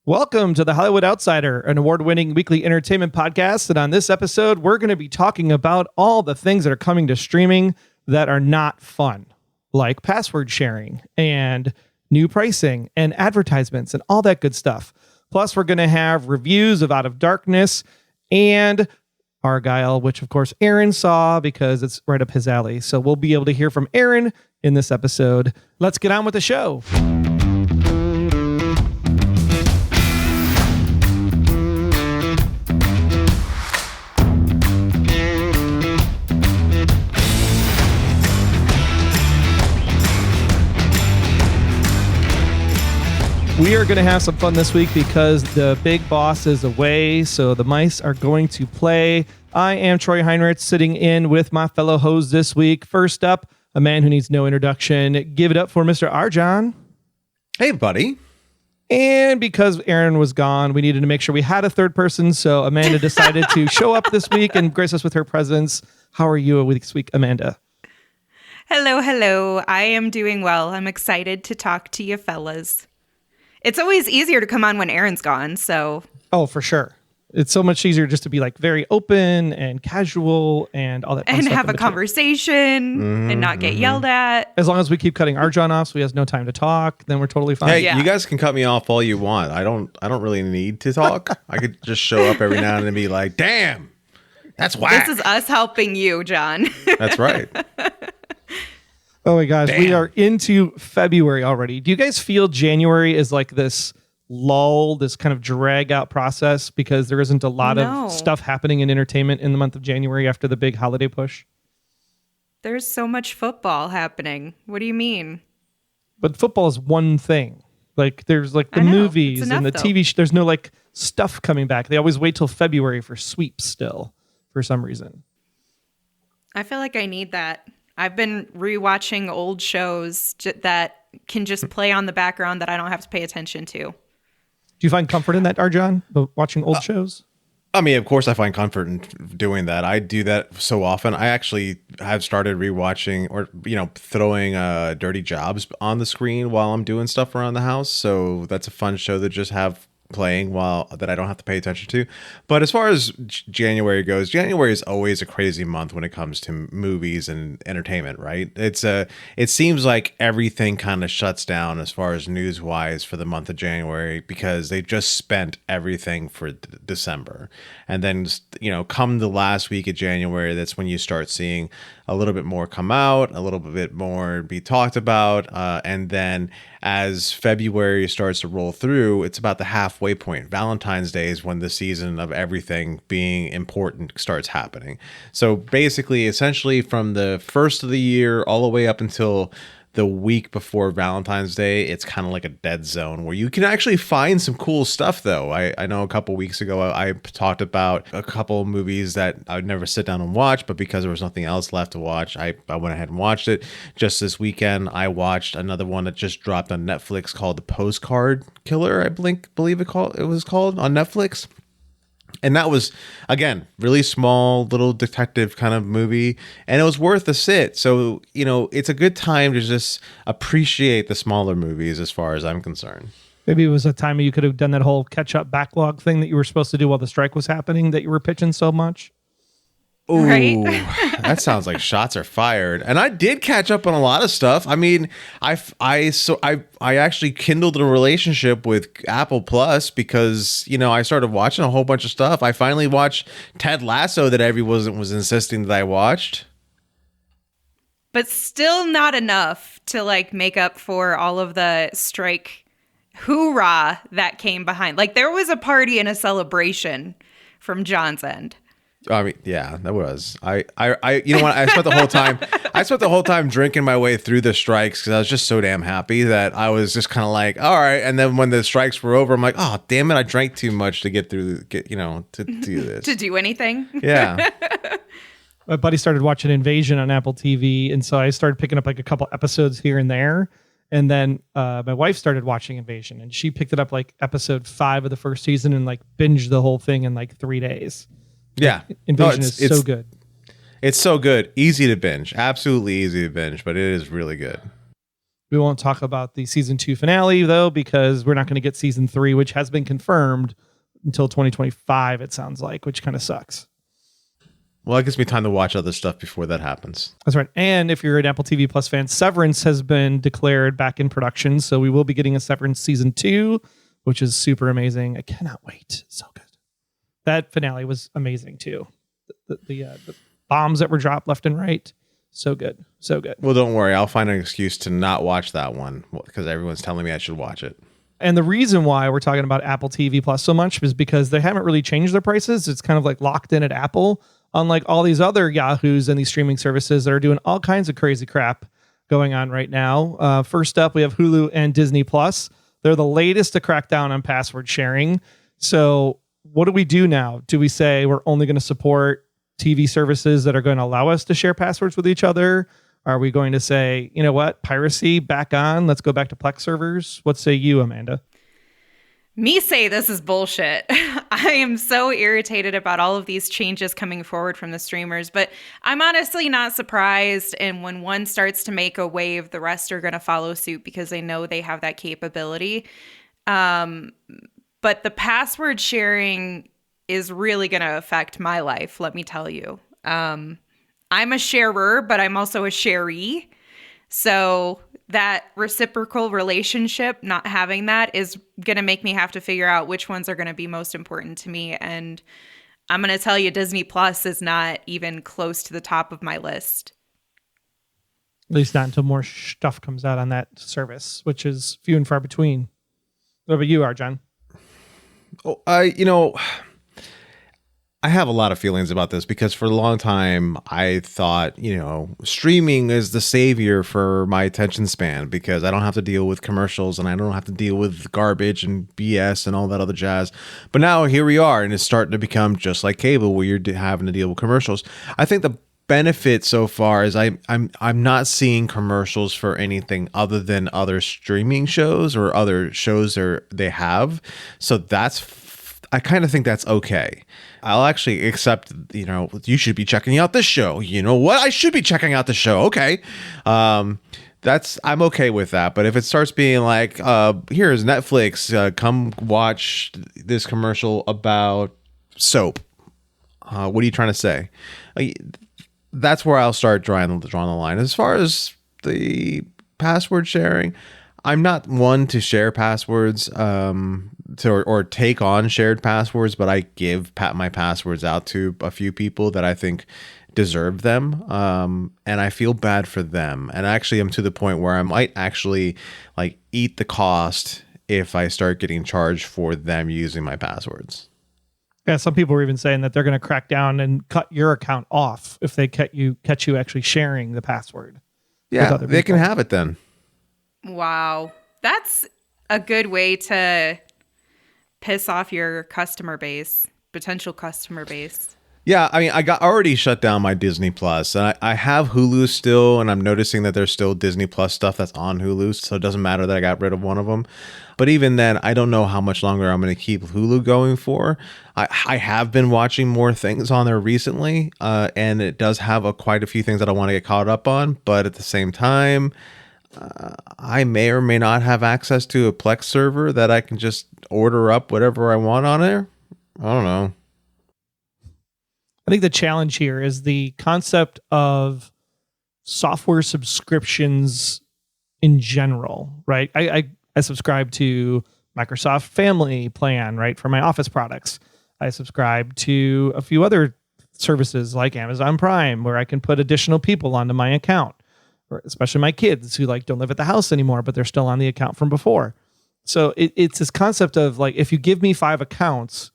Welcome to the Hollywood Outsider, an award-winning weekly entertainment podcast. And on this episode, we're going to be talking about all the things that are coming to streaming that are not fun, like password sharing and new pricing and advertisements and all that good stuff. Plus, we're going to have reviews of Out of Darkness and Argylle, which of course Aaron saw because it's right up his alley. So we'll be able to hear from Aaron in this episode. Let's get on with the show. We are going to have some fun this week because the big boss is away, so the mice are going to play. I am Troy Heinrich, sitting in with my fellow host this week. First up, a man who needs no introduction. Give it up for Mr. Argylle. Hey, buddy. And because Aaron was gone, we needed to make sure we had a third person, so Amanda decided to show up this week and grace us with her presence. How are you this week, Amanda? Hello. I am doing well. I'm excited to talk to you fellas. It's always easier to come on when Aaron's gone, so... Oh, for sure. It's so much easier just to be like very open and casual and all that fun and stuff have a conversation and not get yelled at. As long as we keep cutting Argylle off so he has no time to talk, then we're totally fine. Hey, Yeah. You guys can cut me off all you want. I don't really need to talk. I could just show up every now and then and be like, damn, that's whack. This is us helping you, John. That's right. Oh my gosh, Damn. we are into February already. Do you guys feel January is like this lull, this kind of drag out process because there isn't a lot of stuff happening in entertainment in the month of January after the big holiday push? There's so much football happening. What do you mean? But football is one thing. Like there's like the I know. movies It's and the enough, TV. There's no like stuff coming back. They always wait till February for sweeps still for some reason. I feel like I need that. I've been rewatching old shows that can just play on the background that I don't have to pay attention to. Do you find comfort in that, Argylle, watching old shows? I mean, of course I find comfort in doing that. I do that so often. I actually have started rewatching or, throwing Dirty Jobs on the screen while I'm doing stuff around the house. So that's a fun show to just have playing that I don't have to pay attention to. But as far as January goes, January is always a crazy month when it comes to movies and entertainment, right? It seems like everything kind of shuts down as far as news wise for the month of January because they just spent everything for December. And then, come the last week of January, that's when you start seeing a little bit more come out, a little bit more be talked about. And then as February starts to roll through, it's about the halfway point. Valentine's Day is when the season of everything being important starts happening. So basically, essentially from the first of the year all the way up until the week before Valentine's Day, it's kind of like a dead zone where you can actually find some cool stuff, though. I know a couple weeks ago, I talked about a couple movies that I would never sit down and watch, but because there was nothing else left to watch, I went ahead and watched it. Just this weekend, I watched another one that just dropped on Netflix called The Postcard Killer, I believe it was called on Netflix. And that was, again, really small, little detective kind of movie. And it was worth a sit. So, it's a good time to just appreciate the smaller movies as far as I'm concerned. Maybe it was a time you could have done that whole catch-up backlog thing that you were supposed to do while the strike was happening that you were pitching so much. Ooh, Right? That sounds like shots are fired. And I did catch up on a lot of stuff. I mean, I actually kindled a relationship with Apple Plus because, I started watching a whole bunch of stuff. I finally watched Ted Lasso that everyone was insisting that I watched. But still not enough to make up for all of the strike hoorah that came behind. There was a party and a celebration from John's end. I mean, yeah, that was. I you know what? I spent the whole time drinking my way through the strikes because I was just so damn happy that I was just kind of like, all right. And then when the strikes were over, I'm like, oh, damn it, I drank too much to get through, to do this. To do anything? Yeah. My buddy started watching Invasion on Apple TV, and so I started picking up a couple episodes here and there. And then my wife started watching Invasion, and she picked it up episode 5 of the first season and binged the whole thing in 3 days. Yeah. Invasion is so good. It's so good. Easy to binge. Absolutely easy to binge, but it is really good. We won't talk about the season 2 finale though, because we're not going to get season 3, which has been confirmed until 2025, it sounds like, which kind of sucks. Well, it gives me time to watch other stuff before that happens. That's right. And if you're an Apple TV Plus fan, Severance has been declared back in production. So we will be getting a Severance season 2, which is super amazing. I cannot wait. So good. That finale was amazing too. The bombs that were dropped left and right. So good. So good. Well, don't worry. I'll find an excuse to not watch that one because everyone's telling me I should watch it. And the reason why we're talking about Apple TV Plus so much is because they haven't really changed their prices. It's kind of like locked in at Apple, unlike all these other Yahoos and these streaming services that are doing all kinds of crazy crap going on right now. First up, we have Hulu and Disney Plus. They're the latest to crack down on password sharing. So what do we do now? Do we say we're only going to support TV services that are going to allow us to share passwords with each other? Are we going to say, you know what, piracy back on? Let's go back to Plex servers. What say you, Amanda? Me say this is bullshit. I am so irritated about all of these changes coming forward from the streamers, but I'm honestly not surprised. And when one starts to make a wave, the rest are going to follow suit because they know they have that capability. But the password sharing is really going to affect my life, let me tell you. I'm a sharer, but I'm also a sharee. So that reciprocal relationship, not having that, is going to make me have to figure out which ones are going to be most important to me. And I'm going to tell you, Disney Plus is not even close to the top of my list. At least not until more stuff comes out on that service, which is few and far between. What about you, Arjan? Oh, I have a lot of feelings about this because for a long time I thought, streaming is the savior for my attention span because I don't have to deal with commercials and I don't have to deal with garbage and BS and all that other jazz. But now here we are, and it's starting to become just like cable where you're having to deal with commercials. I think the benefit so far is I'm not seeing commercials for anything other than other streaming shows or other shows they have. So I kind of think that's okay. I'll actually accept, you should be checking out this show. You know what? I should be checking out the show. Okay. I'm okay with that. But if it starts being like, here's Netflix, come watch this commercial about soap. What are you trying to say? That's where I'll start drawing the line. As far as the password sharing, I'm not one to share passwords or take on shared passwords, but I give my passwords out to a few people that I think deserve them, and I feel bad for them. And actually, I'm to the point where I might actually eat the cost if I start getting charged for them using my passwords. Yeah, some people are even saying that they're going to crack down and cut your account off if they catch you actually sharing the password. Yeah, they can have it then. Wow. That's a good way to piss off your potential customer base. Yeah, I mean, I got already shut down my Disney Plus, and I have Hulu still, and I'm noticing that there's still Disney Plus stuff that's on Hulu, so it doesn't matter that I got rid of one of them. But even then, I don't know how much longer I'm going to keep Hulu going for. I have been watching more things on there recently, and it does have quite a few things that I want to get caught up on, but at the same time, I may or may not have access to a Plex server that I can just order up whatever I want on there. I don't know. I think the challenge here is the concept of software subscriptions in general, right? I subscribe to Microsoft Family Plan, right, for my office products. I subscribe to a few other services like Amazon Prime, where I can put additional people onto my account, or especially my kids who don't live at the house anymore, but they're still on the account from before. So it's this concept of if you give me 5 accounts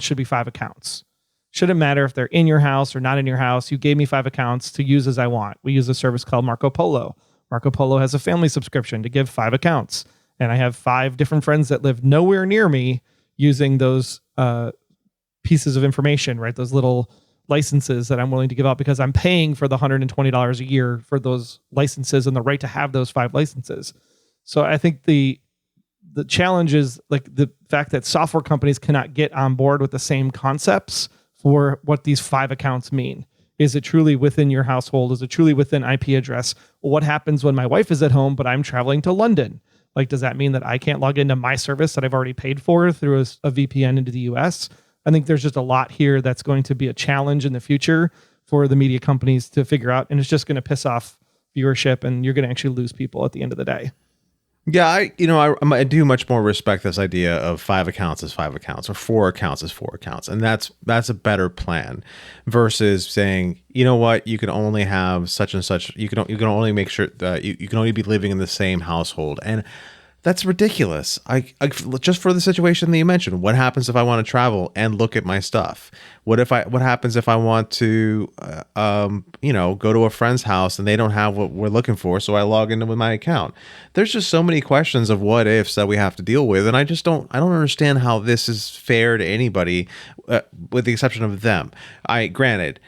should be 5 accounts. Shouldn't matter if they're in your house or not in your house. You gave me 5 accounts to use as I want. We use a service called Marco Polo. Marco Polo has a family subscription to give 5 accounts. And I have 5 different friends that live nowhere near me using those pieces of information, right? Those little licenses that I'm willing to give out because I'm paying for the $120 a year for those licenses and the right to have those 5 licenses. So I think the challenge is the fact that software companies cannot get on board with the same concepts for what these 5 accounts mean. Is it truly within your household? Is it truly within IP address? What happens when my wife is at home, but I'm traveling to London? Like, does that mean that I can't log into my service that I've already paid for through a VPN into the US? I think there's just a lot here that's going to be a challenge in the future for the media companies to figure out. And it's just going to piss off viewership, and you're going to actually lose people at the end of the day. Yeah, I do much more respect this idea of 5 accounts is 5 accounts or 4 accounts is 4 accounts, and that's a better plan versus saying, you know what, you can only have such and such. You can only make sure that you can only be living in the same household, and that's ridiculous. I just for the situation that you mentioned. What happens if I want to travel and look at my stuff? What happens if I want to, go to a friend's house and they don't have what we're looking for, so I log into with my account? There's just so many questions of what ifs that we have to deal with, and I don't understand how this is fair to anybody, with the exception of them. Granted,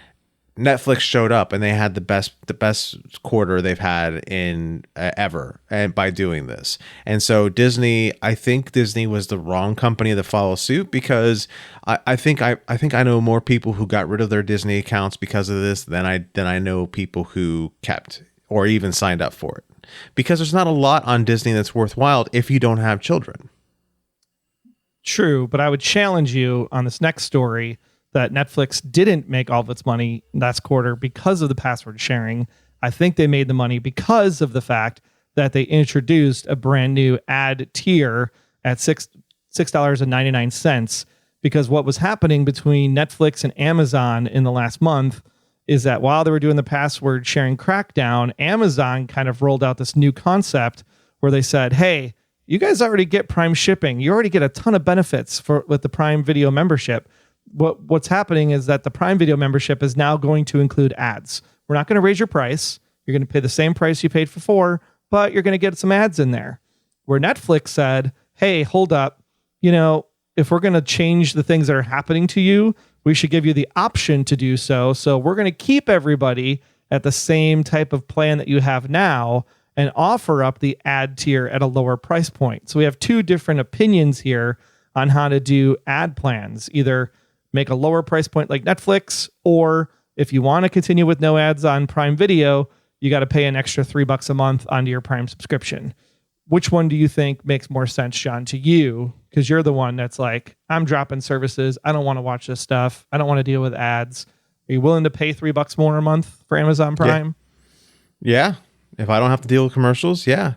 Netflix showed up and they had the best quarter they've had in ever, and by doing this. And so Disney, I think Disney was the wrong company to follow suit, because I think I know more people who got rid of their Disney accounts because of this than I know people who kept or even signed up for it. Because there's not a lot on Disney that's worthwhile if you don't have children. True, but I would challenge you on this next story that Netflix didn't make all of its money last quarter because of the password sharing. I think they made the money because of the fact that they introduced a brand new ad tier at $6.99. Because what was happening between Netflix and Amazon in the last month is that while they were doing the password sharing crackdown, Amazon kind of rolled out this new concept where they said, hey, you guys already get Prime shipping. You already get a ton of benefits with the Prime Video membership. What's happening is that the Prime Video membership is now going to include ads. We're not going to raise your price. You're going to pay the same price you paid for, but you're going to get some ads in there. Where Netflix said, hey, hold up. If we're going to change the things that are happening to you, we should give you the option to do so. So we're going to keep everybody at the same type of plan that you have now and offer up the ad tier at a lower price point. So we have 2 different opinions here on how to do ad plans. Either make a lower price point like Netflix, or if you want to continue with no ads on Prime Video, you got to pay an extra $3 a month onto your Prime subscription. Which one do you think makes more sense, John, to you? Because you're the one that's like, I'm dropping services. I don't want to watch this stuff. I don't want to deal with ads. Are you willing to pay $3 more a month for Amazon Prime? Yeah. If I don't have to deal with commercials, yeah.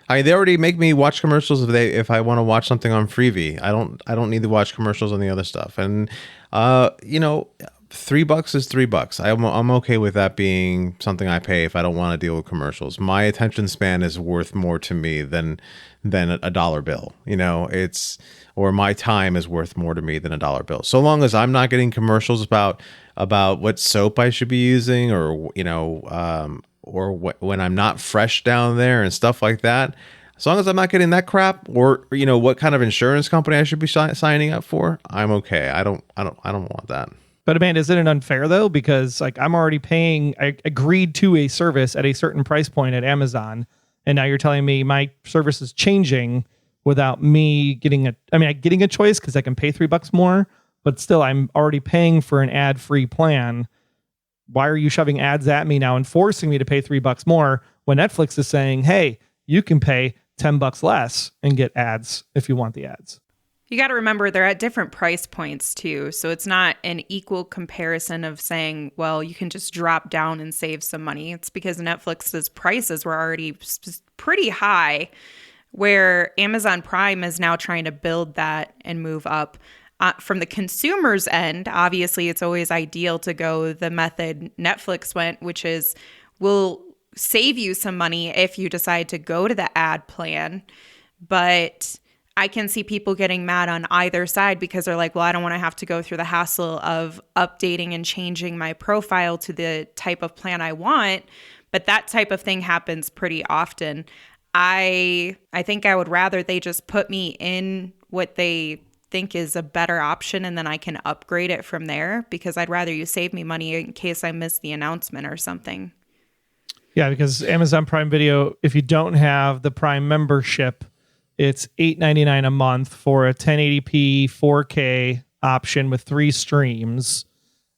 They already make me watch commercials if I want to watch something on Freevee. I don't need to watch commercials on the other stuff. And $3 is $3. I'm okay with that being something I pay if I don't want to deal with commercials. My attention span is worth more to me than a dollar bill. Or my time is worth more to me than a dollar bill. So long as I'm not getting commercials about what soap I should be using, or when I'm not fresh down there and stuff like that. As long as I'm not getting that crap, or what kind of insurance company I should be signing up for, I'm okay. I don't want that. But Amanda, isn't it unfair though? Because I'm already paying. I agreed to a service at a certain price point at Amazon, and now you're telling me my service is changing without me getting getting a choice because I can pay $3 more, but still I'm already paying for an ad-free plan. Why are you shoving ads at me now and forcing me to pay $3 more when Netflix is saying, hey, you can pay $10 less and get ads if you want the ads? You got to remember they're at different price points too. So it's not an equal comparison of saying, well, you can just drop down and save some money. It's because Netflix's prices were already pretty high, where Amazon Prime is now trying to build that and move up. From the consumer's end, obviously, it's always ideal to go the method Netflix went, which is we'll save you some money if you decide to go to the ad plan. But I can see people getting mad on either side because they're like, well, I don't want to have to go through the hassle of updating and changing my profile to the type of plan I want. But that type of thing happens pretty often. I think I would rather they just put me in what they think is a better option, and then I can upgrade it from there, because I'd rather you save me money in case I miss the announcement or something. Yeah, because Amazon Prime Video, if you don't have the Prime membership, it's $8.99 a month for a 1080p 4K option with 3 streams.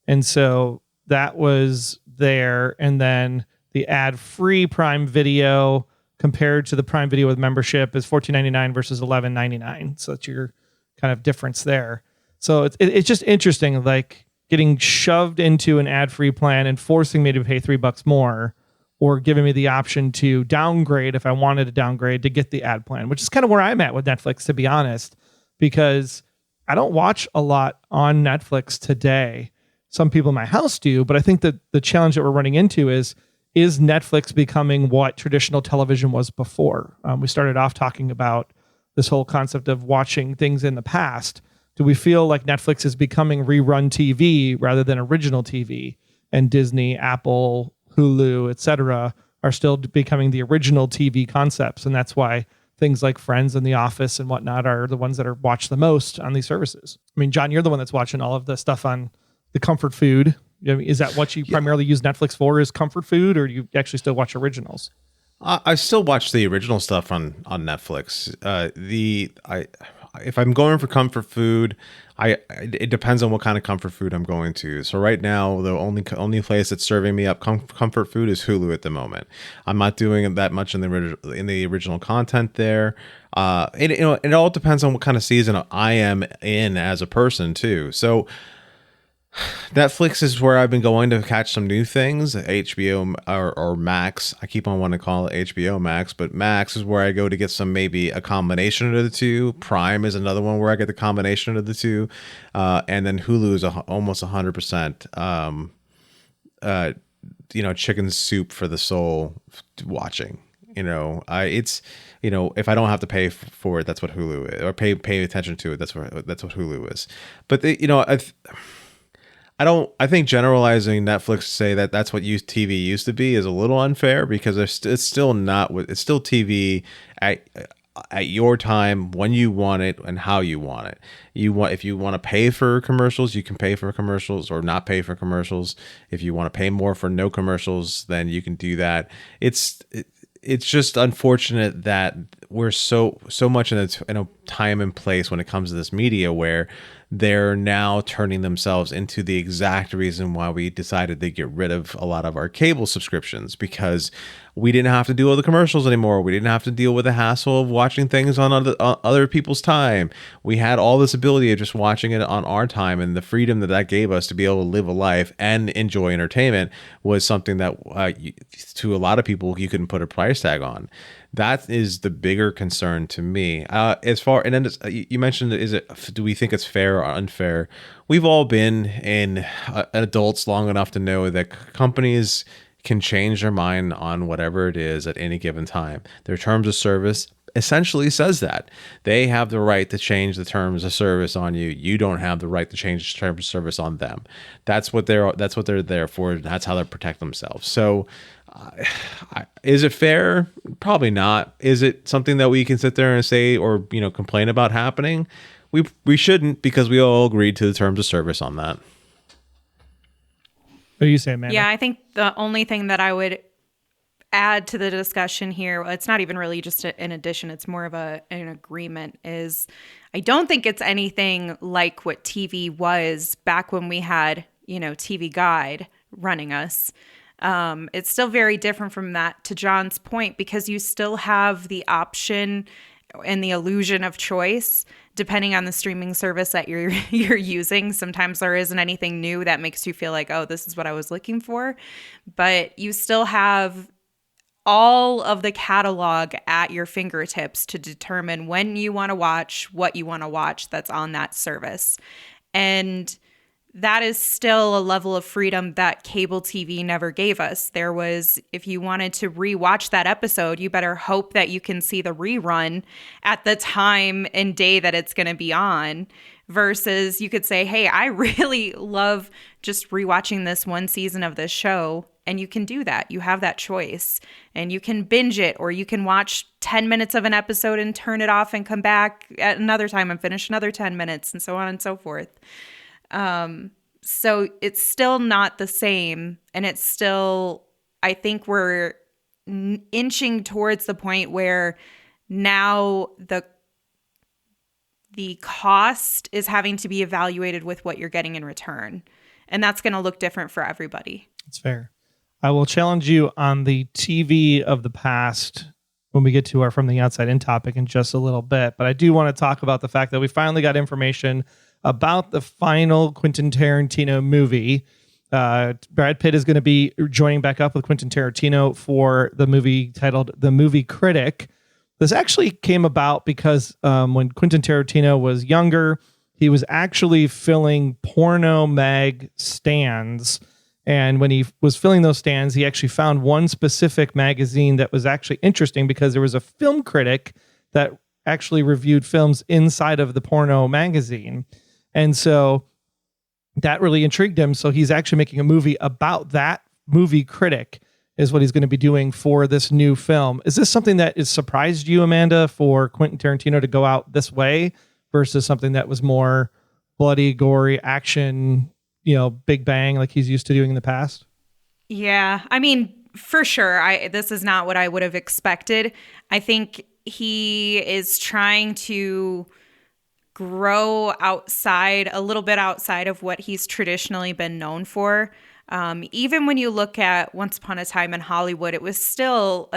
And so that was there, and then the ad-free Prime Video compared to the Prime Video with membership is $14.99 versus $11.99. So that's your kind of difference there. So it's just interesting, like getting shoved into an ad-free plan and forcing me to pay $3 more, or giving me the option to downgrade if I wanted to downgrade to get the ad plan, which is kind of where I'm at with Netflix, to be honest, because I don't watch a lot on Netflix today. Some people in my house do, but I think that the challenge that we're running into is Netflix becoming what traditional television was before? We started off talking about this whole concept of watching things in the past. Do we feel like Netflix is becoming rerun TV rather than original TV? And Disney, Apple, Hulu, etc., are still becoming the original TV concepts, and that's why things like Friends and The Office and whatnot are the ones that are watched the most on these services. I mean, John, you're the one that's watching all of the stuff on the comfort food. I mean, is that what you primarily use Netflix for, is comfort food, or do you actually still watch originals? I still watch the original stuff on Netflix. If I'm going for comfort food, it depends on what kind of comfort food I'm going to. So right now, the only place that's serving me up comfort food is Hulu at the moment. I'm not doing that much in the original content there. It all depends on what kind of season I am in as a person too. So Netflix is where I've been going to catch some new things. HBO or Max. I keep on wanting to call it HBO Max, but Max is where I go to get maybe a combination of the two. Prime is another one where I get the combination of the two. And then Hulu is almost 100%, chicken soup for the soul watching. If I don't have to pay for it, that's what Hulu is, or pay attention to it. That's what Hulu is. But I think generalizing Netflix to say that that's what TV used to be is a little unfair, because it's still not. It's still TV at your time, when you want it and how you want it. If you want to pay for commercials, you can pay for commercials or not pay for commercials. If you want to pay more for no commercials, then you can do that. It's just unfortunate that we're so much in a time and place when it comes to this media where they're now turning themselves into the exact reason why we decided to get rid of a lot of our cable subscriptions, because we didn't have to deal with the commercials anymore. We didn't have to deal with the hassle of watching things on other people's time. We had all this ability of just watching it on our time, and the freedom that gave us to be able to live a life and enjoy entertainment was something that to a lot of people you couldn't put a price tag on. That is the bigger concern to me. And then you mentioned, do we think it's fair or unfair? We've all been in adults long enough to know that companies can change their mind on whatever it is at any given time. Their terms of service essentially says that they have the right to change the terms of service on you. You don't have the right to change the terms of service on them. That's what they're there for. That's how they protect themselves. So is it fair? Probably not. Is it something that we can sit there and say or complain about happening? We shouldn't, because we all agreed to the terms of service on that. What are you saying, man? Yeah, I think the only thing that I would add to the discussion here, it's not even really just an addition, it's more of an agreement, is I don't think it's anything like what TV was back when we had, TV Guide running us. It's still very different from that, to John's point, because you still have the option and the illusion of choice depending on the streaming service that you're using. Sometimes there isn't anything new that makes you feel like, oh, this is what I was looking for. But you still have all of the catalog at your fingertips to determine when you want to watch, what you want to watch that's on that service. And that is still a level of freedom that cable TV never gave us. There was, if you wanted to rewatch that episode, you better hope that you can see the rerun at the time and day that it's going to be on, versus you could say, hey, I really love just rewatching this one season of this show. And you can do that. You have that choice, and you can binge it, or you can watch 10 minutes of an episode and turn it off and come back at another time and finish another 10 minutes, and so on and so forth. So it's still not the same. And it's still, I think we're inching towards the point where now the cost is having to be evaluated with what you're getting in return. And that's going to look different for everybody. That's fair. I will challenge you on the TV of the past when we get to our From the Outside In topic in just a little bit. But I do want to talk about the fact that we finally got information about the final Quentin Tarantino movie. Brad Pitt is going to be joining back up with Quentin Tarantino for the movie titled The Movie Critic. This actually came about because when Quentin Tarantino was younger, he was actually filling porno mag stands. And when he was filling those stands, he actually found one specific magazine that was actually interesting because there was a film critic that actually reviewed films inside of the porno magazine. And so that really intrigued him. So he's actually making a movie about that movie critic is what he's going to be doing for this new film. Is this something that has surprised you, Amanda, for Quentin Tarantino to go out this way versus something that was more bloody, gory action, big bang like he's used to doing in the past? Yeah, I mean, for sure. This is not what I would have expected. I think he is trying to grow a little bit outside of what he's traditionally been known for. Even when you look at Once Upon a Time in Hollywood, it was still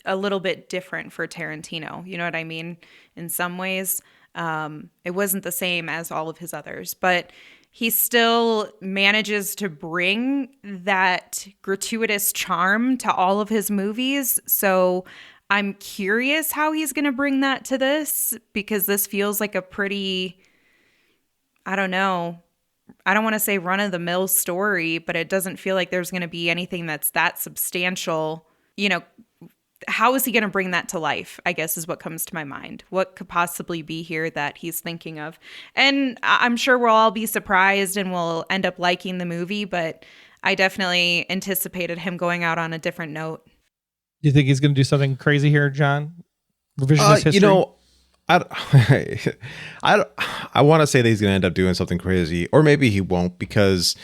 a little bit different for Tarantino. You know what I mean? In some ways, it wasn't the same as all of his others, but he still manages to bring that gratuitous charm to all of his movies. So I'm curious how he's going to bring that to this, because this feels like a pretty, I don't know, I don't want to say run-of-the-mill story, but it doesn't feel like there's going to be anything that's that substantial. How is he going to bring that to life, I guess, is what comes to my mind. What could possibly be here that he's thinking of? And I'm sure we'll all be surprised and we'll end up liking the movie, but I definitely anticipated him going out on a different note. Do you think he's going to do something crazy here, John? Revisionist history? I want to say that he's going to end up doing something crazy, or maybe he won't, because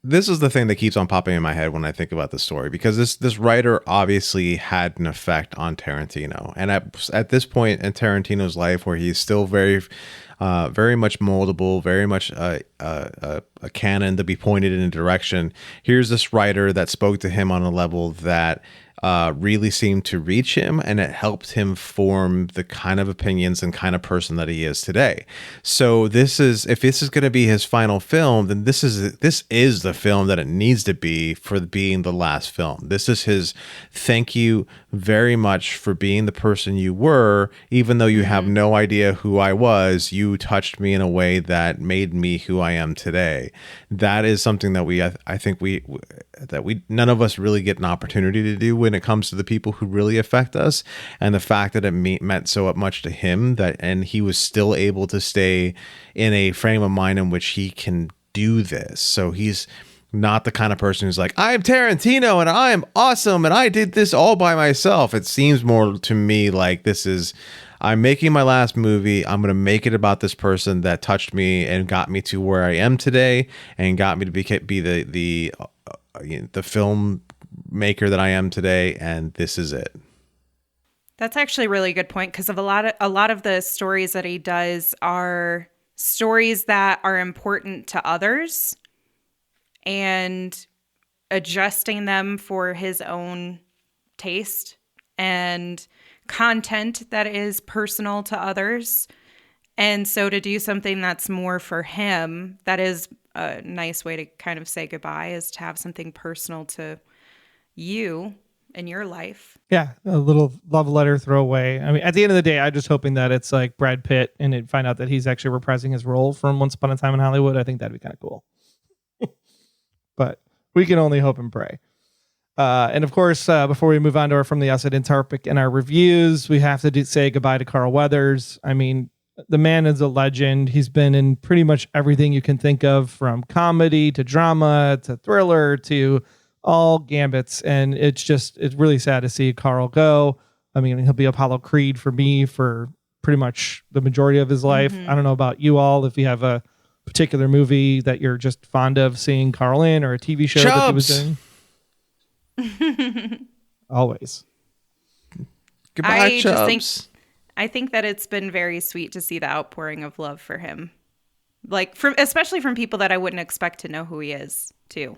this is the thing that keeps on popping in my head when I think about the story, because this writer obviously had an effect on Tarantino. And at this point in Tarantino's life, where he's still very much moldable, very much a cannon to be pointed in a direction, here's this writer that spoke to him on a level that really seemed to reach him, and it helped him form the kind of opinions and kind of person that he is today. So if this is going to be his final film, then this is the film that it needs to be for being the last film. This is his thank you very much for being the person you were, even though you have no idea who I was. You touched me in a way that made me who I am today. That is something that I think none of us really get an opportunity to do when it comes to the people who really affect us. And the fact that it meant so much to him, and he was still able to stay in a frame of mind in which he can do this. So he's not the kind of person who's like, I'm Tarantino and I'm awesome and I did this all by myself. It seems more to me like I'm making my last movie. I'm going to make it about this person that touched me and got me to where I am today and got me to be the filmmaker that I am today. And this is it. That's actually a really good point, because of a lot of the stories that he does are stories that are important to others, and adjusting them for his own taste and content that is personal to others. And so to do something that's more for him, that is a nice way to kind of say goodbye, is to have something personal to you in your life. Yeah, a little love letter throwaway. I mean, at the end of the day, I'm just hoping that it's like Brad Pitt and find out that he's actually reprising his role from Once Upon a Time in Hollywood. I think that'd be kind of cool. But we can only hope and pray. And of course, before we move on to our From the Outside In topic and our reviews, we have to say goodbye to Carl Weathers. I mean, the man is a legend. He's been in pretty much everything you can think of, from comedy to drama to thriller to all gambits. And it's really sad to see Carl go. I mean, he'll be Apollo Creed for me for pretty much the majority of his life. I don't know about you all, if you have a particular movie that you're just fond of seeing Carl in, or a TV show that he was in. Always. Goodbye, Chubbs. I think that it's been very sweet to see the outpouring of love for him. Like especially from people that I wouldn't expect to know who he is too.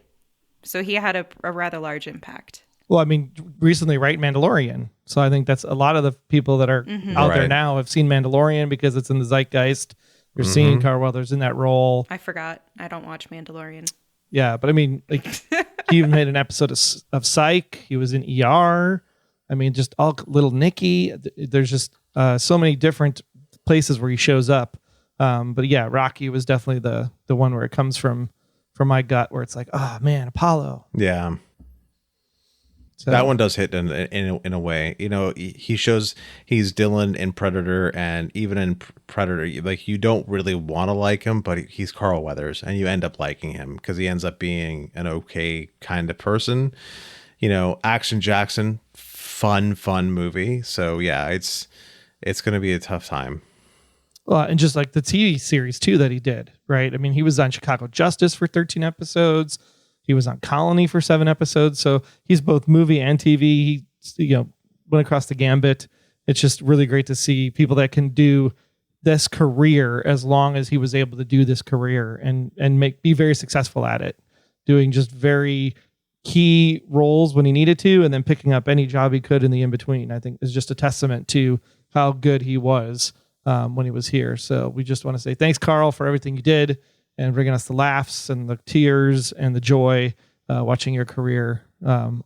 So he had a rather large impact. Well, I mean, recently, right? Mandalorian. So I think that's a lot of the people that are out there Right. now have seen Mandalorian because it's in the zeitgeist. You're seeing Carl Weathers in that role. I forgot. I don't watch Mandalorian. Yeah, but I mean, like, he even made an episode of Psych. He was in ER. I mean, just all Little Nicky. There's just so many different places where he shows up. But yeah, Rocky was definitely the one where it comes from my gut, where it's like, oh man, Apollo. Yeah. So, That one does hit in a way. You know, he shows he's Dylan in Predator, and even in Predator, like, you don't really want to like him, but he's Carl Weathers, and you end up liking him because he ends up being an okay kind of person. You know, Action Jackson, fun movie. So yeah, it's going to be a tough time. Well, and just like the TV series too that he did, right? I mean, he was on Chicago Justice for 13 episodes. He was on Colony for 7 episodes. So he's both movie and TV. He, went across the gambit. It's just really great to see people that can do this career as long as he was able to do this career and be very successful at it, doing just very key roles when he needed to, and then picking up any job he could in the in-between. I think is just a testament to how good he was when he was here. So we just want to say thanks, Carl, for everything you did and bringing us the laughs and the tears and the joy watching your career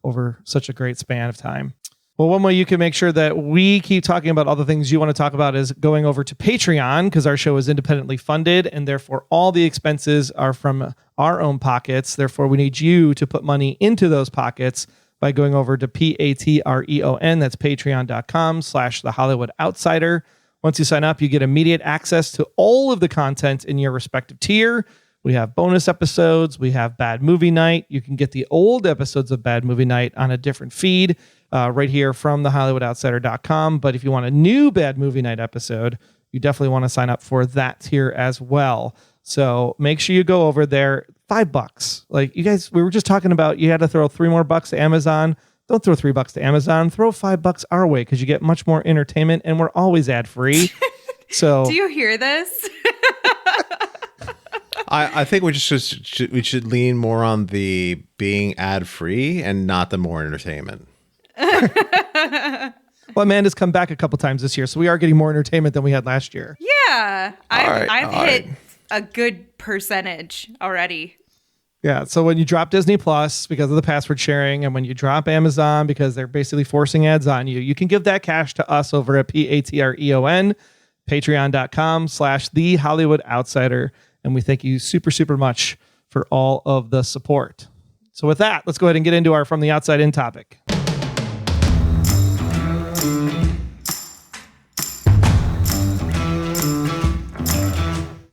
over such a great span of time. Well, one way you can make sure that we keep talking about all the things you want to talk about is going over to Patreon, because our show is independently funded and therefore all the expenses are from our own pockets. Therefore, we need you to put money into those pockets by going over to Patreon. That's patreon.com/The Hollywood Outsider. Once you sign up, you get immediate access to all of the content in your respective tier. We have bonus episodes. We have Bad Movie Night. You can get the old episodes of Bad Movie Night on a different feed right here from thehollywoodoutsider.com. But if you want a new Bad Movie Night episode, you definitely want to sign up for that tier as well. So make sure you go over there. $5. Like, you guys, we were just talking about you had to throw $3 more to Amazon. Don't throw $3 to Amazon. Throw $5 our way because you get much more entertainment, and we're always ad free. So do you hear this? I think we should lean more on the being ad free and not the more entertainment. Well, Amanda's come back a couple times this year, so we are getting more entertainment than we had last year. Yeah, I've all hit right. a good percentage already. Yeah, so when you drop Disney Plus because of the password sharing, and when you drop Amazon because they're basically forcing ads on you, you can give that cash to us over at Patreon, patreon.com/The Hollywood Outsider. And we thank you super, super much for all of the support. So with that, let's go ahead and get into our From the Outside In topic.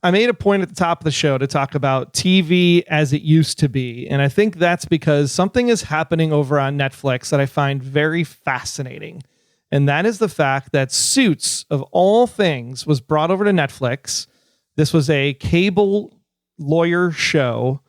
I made a point at the top of the show to talk about TV as it used to be. And I think that's because something is happening over on Netflix that I find very fascinating. And that is the fact that Suits, of all things, was brought over to Netflix. This was a cable lawyer show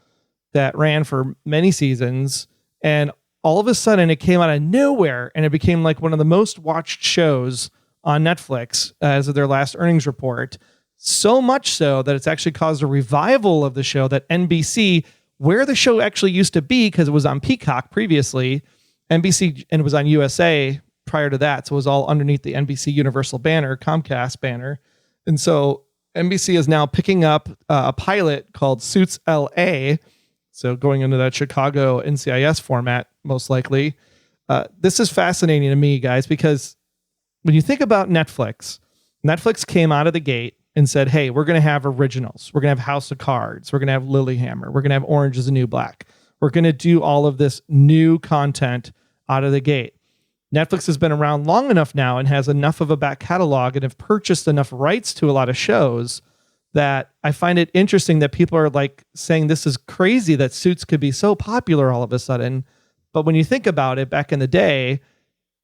that ran for many seasons. And all of a sudden it came out of nowhere and it became like one of the most watched shows on Netflix as of their last earnings report. So much so that it's actually caused a revival of the show that NBC, where the show actually used to be, because it was on Peacock previously, NBC, and it was on USA prior to that. So it was all underneath the NBC Universal banner, Comcast banner. And so NBC is now picking up a pilot called Suits LA. So going into that Chicago NCIS format, most likely. This is fascinating to me, guys, because when you think about Netflix came out of the gate and said, hey, we're going to have originals. We're going to have House of Cards. We're going to have Lilyhammer. We're going to have Orange is the New Black. We're going to do all of this new content out of the gate. Netflix has been around long enough now and has enough of a back catalog and have purchased enough rights to a lot of shows that I find it interesting that people are like saying this is crazy that Suits could be so popular all of a sudden. But when you think about it, back in the day,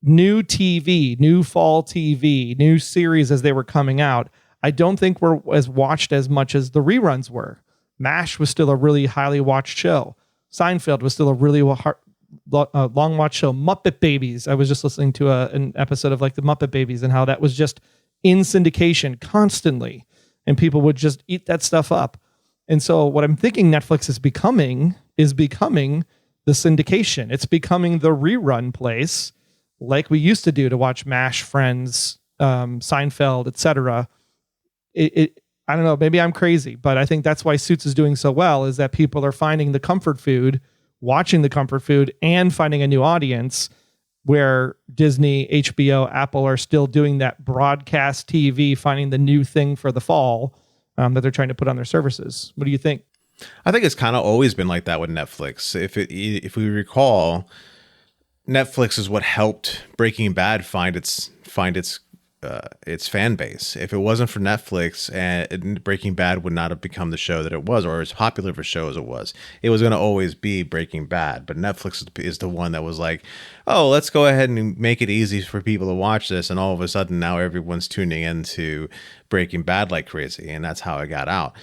new TV, new fall TV, new series as they were coming out, I don't think were as watched as much as the reruns were. MASH was still a really highly watched show. Seinfeld was still a really long watched show. Muppet Babies. I was just listening to an episode of like the Muppet Babies and how that was just in syndication constantly. and people would just eat that stuff up. And so what I'm thinking Netflix is becoming the syndication. It's becoming the rerun place like we used to do to watch MASH, Friends, Seinfeld, etc. I don't know, maybe I'm crazy, but I think that's why Suits is doing so well, is that people are finding the comfort food, watching the comfort food, and finding a new audience, where Disney, HBO, Apple are still doing that broadcast TV, finding the new thing for the fall that they're trying to put on their services. What do you think? I think it's kind of always been like that with Netflix. If we recall, Netflix is what helped Breaking Bad find its fan base. If it wasn't for Netflix, and Breaking Bad would not have become the show that it was, or as popular of a show as it was. It was going to always be Breaking Bad. But Netflix is the one that was like, oh, let's go ahead and make it easy for people to watch this. And all of a sudden now everyone's tuning into Breaking Bad like crazy. And that's how it got out.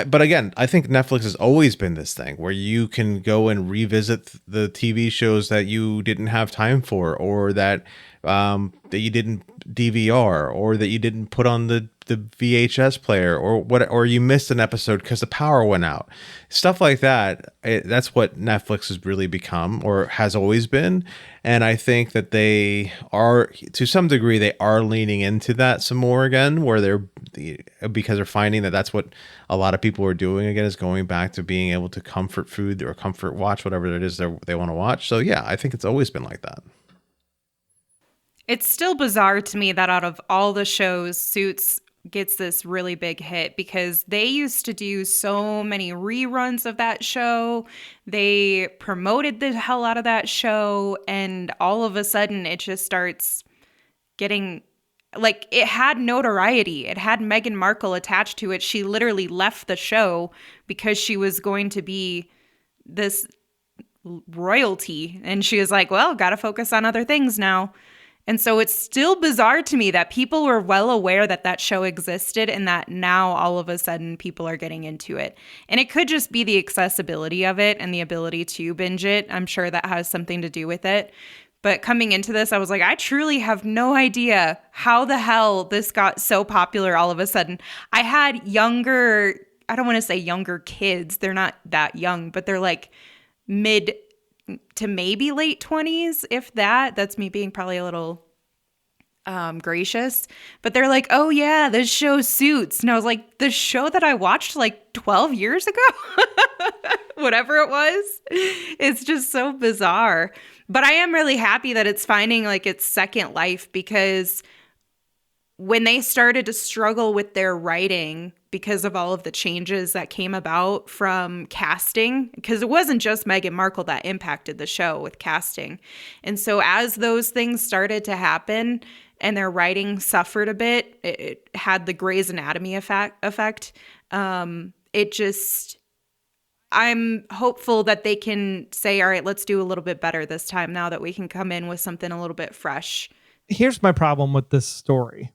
But again, I think Netflix has always been this thing where you can go and revisit the TV shows that you didn't have time for, or that you didn't DVR, or that you didn't put on the VHS player, or you missed an episode because the power went out. Stuff like that. That's what Netflix has really become, or has always been. And I think that they are, to some degree, they are leaning into that some more again, where because they're finding that that's what a lot of people are doing again, is going back to being able to comfort food or comfort watch whatever it is they want to watch. So yeah, I think it's always been like that. It's still bizarre to me that out of all the shows, Suits gets this really big hit, because they used to do so many reruns of that show. They promoted the hell out of that show, and all of a sudden it just starts getting, like, it had notoriety. It had Meghan Markle attached to it. She literally left the show because she was going to be this royalty, and she was like, well, gotta focus on other things now. And so it's still bizarre to me that people were well aware that that show existed, and that now all of a sudden people are getting into it. And it could just be the accessibility of it and the ability to binge it. I'm sure that has something to do with it. But coming into this, I was like, I truly have no idea how the hell this got so popular all of a sudden. I had younger, I don't want to say younger kids. They're not that young, but they're like mid to maybe late 20s, if that. That's me being probably a little gracious. But they're like, oh yeah, this show Suits. And I was like, the show that I watched like 12 years ago? Whatever it was. It's just so bizarre. But I am really happy that it's finding like its second life, because when they started to struggle with their writing because of all of the changes that came about from casting, because it wasn't just Meghan Markle that impacted the show with casting. And so as those things started to happen and their writing suffered a bit, it had the Grey's Anatomy effect. I'm hopeful that they can say, all right, let's do a little bit better this time, now that we can come in with something a little bit fresh. Here's my problem with this story.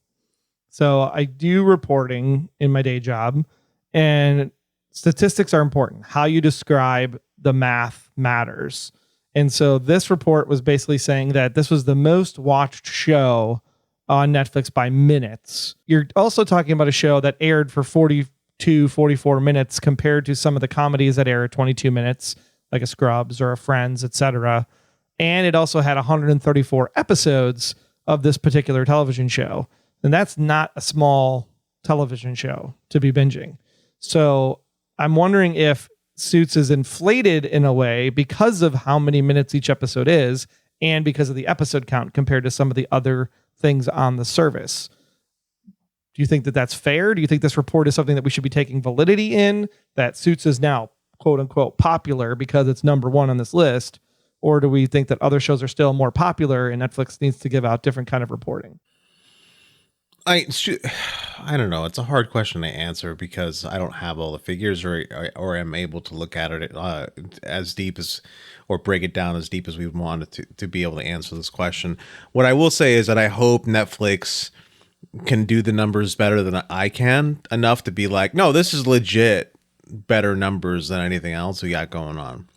So I do reporting in my day job, and statistics are important. How you describe the math matters. And so this report was basically saying that this was the most watched show on Netflix by minutes. You're also talking about a show that aired for 42, 44 minutes compared to some of the comedies that air 22 minutes, like a Scrubs or a Friends, etc. And it also had 134 episodes of this particular television show. And that's not a small television show to be binging. So I'm wondering if Suits is inflated in a way because of how many minutes each episode is, and because of the episode count compared to some of the other things on the service. Do you think that that's fair? Do you think this report is something that we should be taking validity in, that Suits is now quote unquote popular because it's number one on this list? Or do we think that other shows are still more popular and Netflix needs to give out different kind of reporting? I don't know. It's a hard question to answer because I don't have all the figures or am able to look at it as deep as, or break it down as deep as we wanted to be able to answer this question. What I will say is that I hope Netflix can do the numbers better than I can, enough to be like, no, this is legit better numbers than anything else we got going on.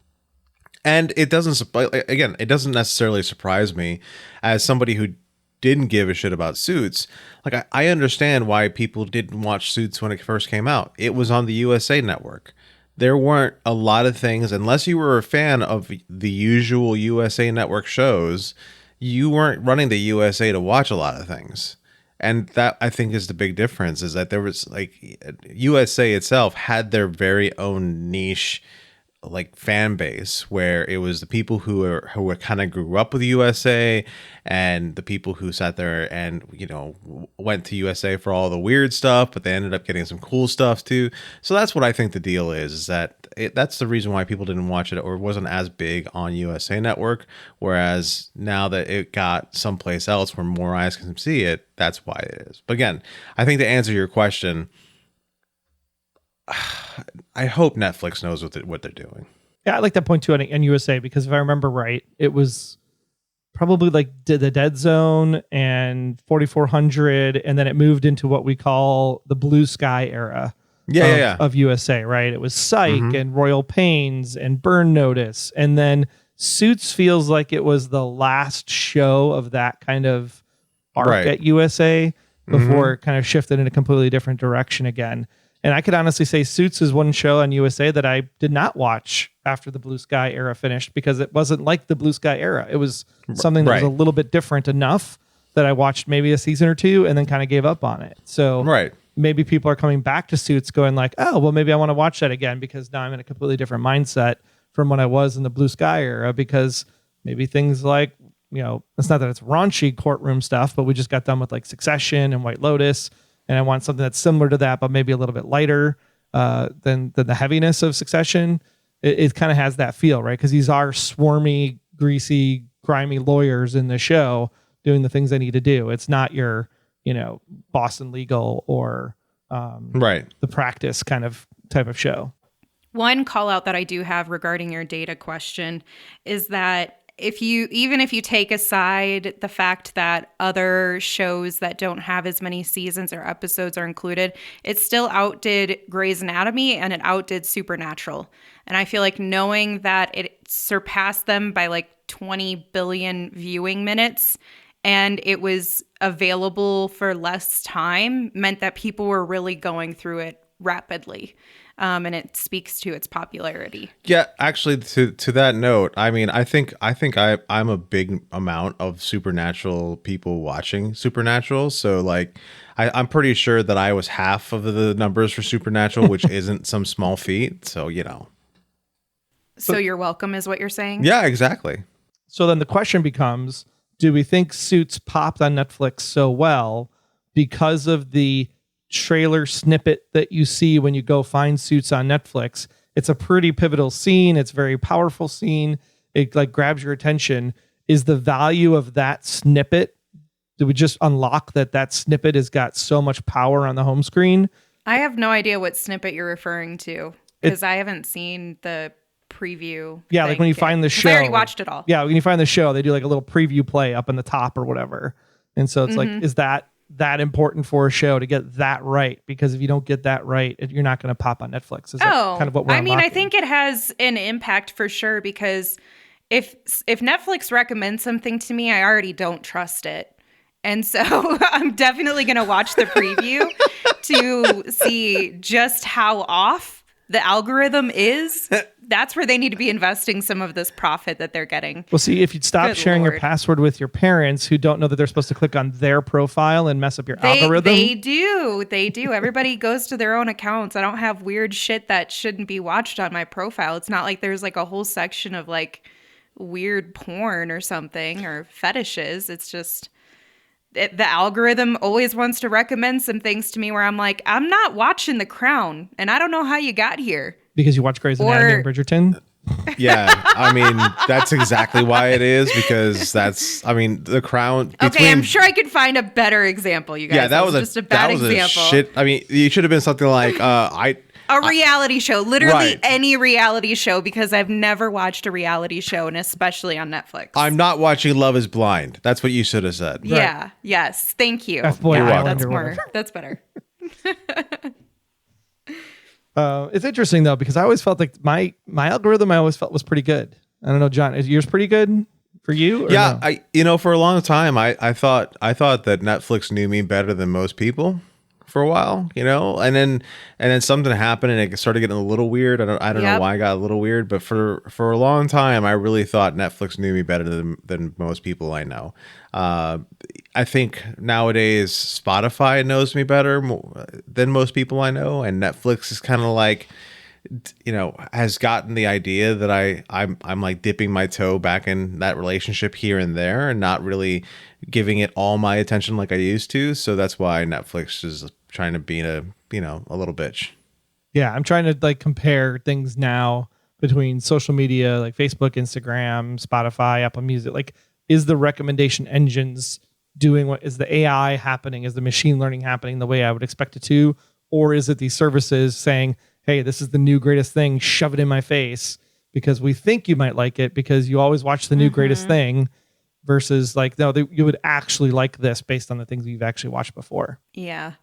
And it doesn't necessarily surprise me as somebody who didn't give a shit about Suits, like I understand why people didn't watch Suits when it first came out. It was on the USA Network. There weren't a lot of things, unless you were a fan of the usual USA Network shows, you weren't running the USA to watch a lot of things. And that, I think, is the big difference, is that there was like USA itself had their very own niche like fan base, where it was the people who were kind of grew up with USA, and the people who sat there and, you know, went to USA for all the weird stuff, but they ended up getting some cool stuff too. So that's what I think the deal is that that's the reason why people didn't watch it, or wasn't as big on USA Network. Whereas now that it got someplace else where more eyes can see it, that's why it is. But again, I think to answer your question, I hope Netflix knows what they're doing. Yeah, I like that point too on USA, because if I remember right, it was probably like the Dead Zone and 4400, and then it moved into what we call the Blue Sky era of USA, right? It was Psych and Royal Pains and Burn Notice, and then Suits feels like it was the last show of that kind of arc at USA before it kind of shifted in a completely different direction again. And I could honestly say Suits is one show on USA that I did not watch after the Blue Sky era finished, because it wasn't like the Blue Sky era. It was something that was a little bit different enough that I watched maybe a season or two and then kind of gave up on it. So maybe people are coming back to Suits going like, oh, well, maybe I want to watch that again, because now I'm in a completely different mindset from when I was in the Blue Sky era, because maybe things like, you know, it's not that it's raunchy courtroom stuff, but we just got done with like Succession and White Lotus. And I want something that's similar to that, but maybe a little bit lighter than the heaviness of Succession. It kind of has that feel, right? Because these are swarmy, greasy, grimy lawyers in the show doing the things they need to do. It's not your, you know, Boston Legal or The Practice kind of type of show. One call out that I do have regarding your data question is that if you take aside the fact that other shows that don't have as many seasons or episodes are included, it still outdid Grey's Anatomy and it outdid Supernatural. And I feel like knowing that it surpassed them by like 20 billion viewing minutes and it was available for less time meant that people were really going through it rapidly. And it speaks to its popularity. Yeah, actually, to that note, I mean, I think I'm a big amount of Supernatural people watching Supernatural. So like, I'm pretty sure that I was half of the numbers for Supernatural, which isn't some small feat. So, you know. So you're welcome is what you're saying? Yeah, exactly. So then the question becomes, do we think Suits popped on Netflix so well because of the trailer snippet that you see when you go find Suits on Netflix? It's a pretty pivotal scene. It's a very powerful scene. It like grabs your attention. Is the value of that snippet, do we just unlock that snippet has got so much power on the home screen? I have no idea what snippet you're referring to, because I haven't seen the preview. Yeah, like when you find the show. I already watched it all. Yeah, when you find the show, they do like a little preview play up in the top or whatever. And so it's like, is that important for a show to get that right? Because if you don't get that right, you're not going to pop on Netflix. Is that kind of what we're unlocking? I think it has an impact for sure, because if Netflix recommends something to me, I already don't trust it. And so I'm definitely going to watch the preview to see just how off the algorithm is. That's where they need to be investing some of this profit that they're getting. Well, see, if you'd stop sharing your password with your parents who don't know that they're supposed to click on their profile and mess up your algorithm. They do. Everybody goes to their own accounts. I don't have weird shit that shouldn't be watched on my profile. It's not like there's like a whole section of like weird porn or something or fetishes. It's just the algorithm always wants to recommend some things to me where I'm like, I'm not watching The Crown, and I don't know how you got here. Because you watch Grey's Anatomy and Bridgerton? Yeah, I mean, that's exactly why it is, because The Crown. Okay, I'm sure I could find a better example, you guys. Yeah, that was just a bad example. I mean, you should have been something like, a reality show, literally any reality show, because I've never watched a reality show, and especially on Netflix. I'm not watching Love is Blind. That's what you should have said. Yeah. Right. Yes. Thank you. That's better. It's interesting though, because I always felt like my algorithm I always felt was pretty good. I don't know, John, is yours pretty good for you? Or Yeah, no? for a long time, I thought that Netflix knew me better than most people for a while, and then something happened and it started getting a little weird. I don't know Yep. why I got a little weird, but for a long time, I really thought Netflix knew me better than most people I know. I think nowadays Spotify knows me better than most people I know, and Netflix is kind of like, has gotten the idea that I'm like dipping my toe back in that relationship here and there and not really giving it all my attention like I used to. So that's why Netflix is trying to be a little bitch. Yeah, I'm trying to like compare things now between social media like Facebook, Instagram, Spotify, Apple Music. Like, is the recommendation engines doing what is the AI happening? Is the machine learning happening the way I would expect it to? Or is it these services saying, hey, this is the new greatest thing, shove it in my face because we think you might like it because you always watch the new greatest thing, versus like, no, you would actually like this based on the things you've actually watched before. Yeah.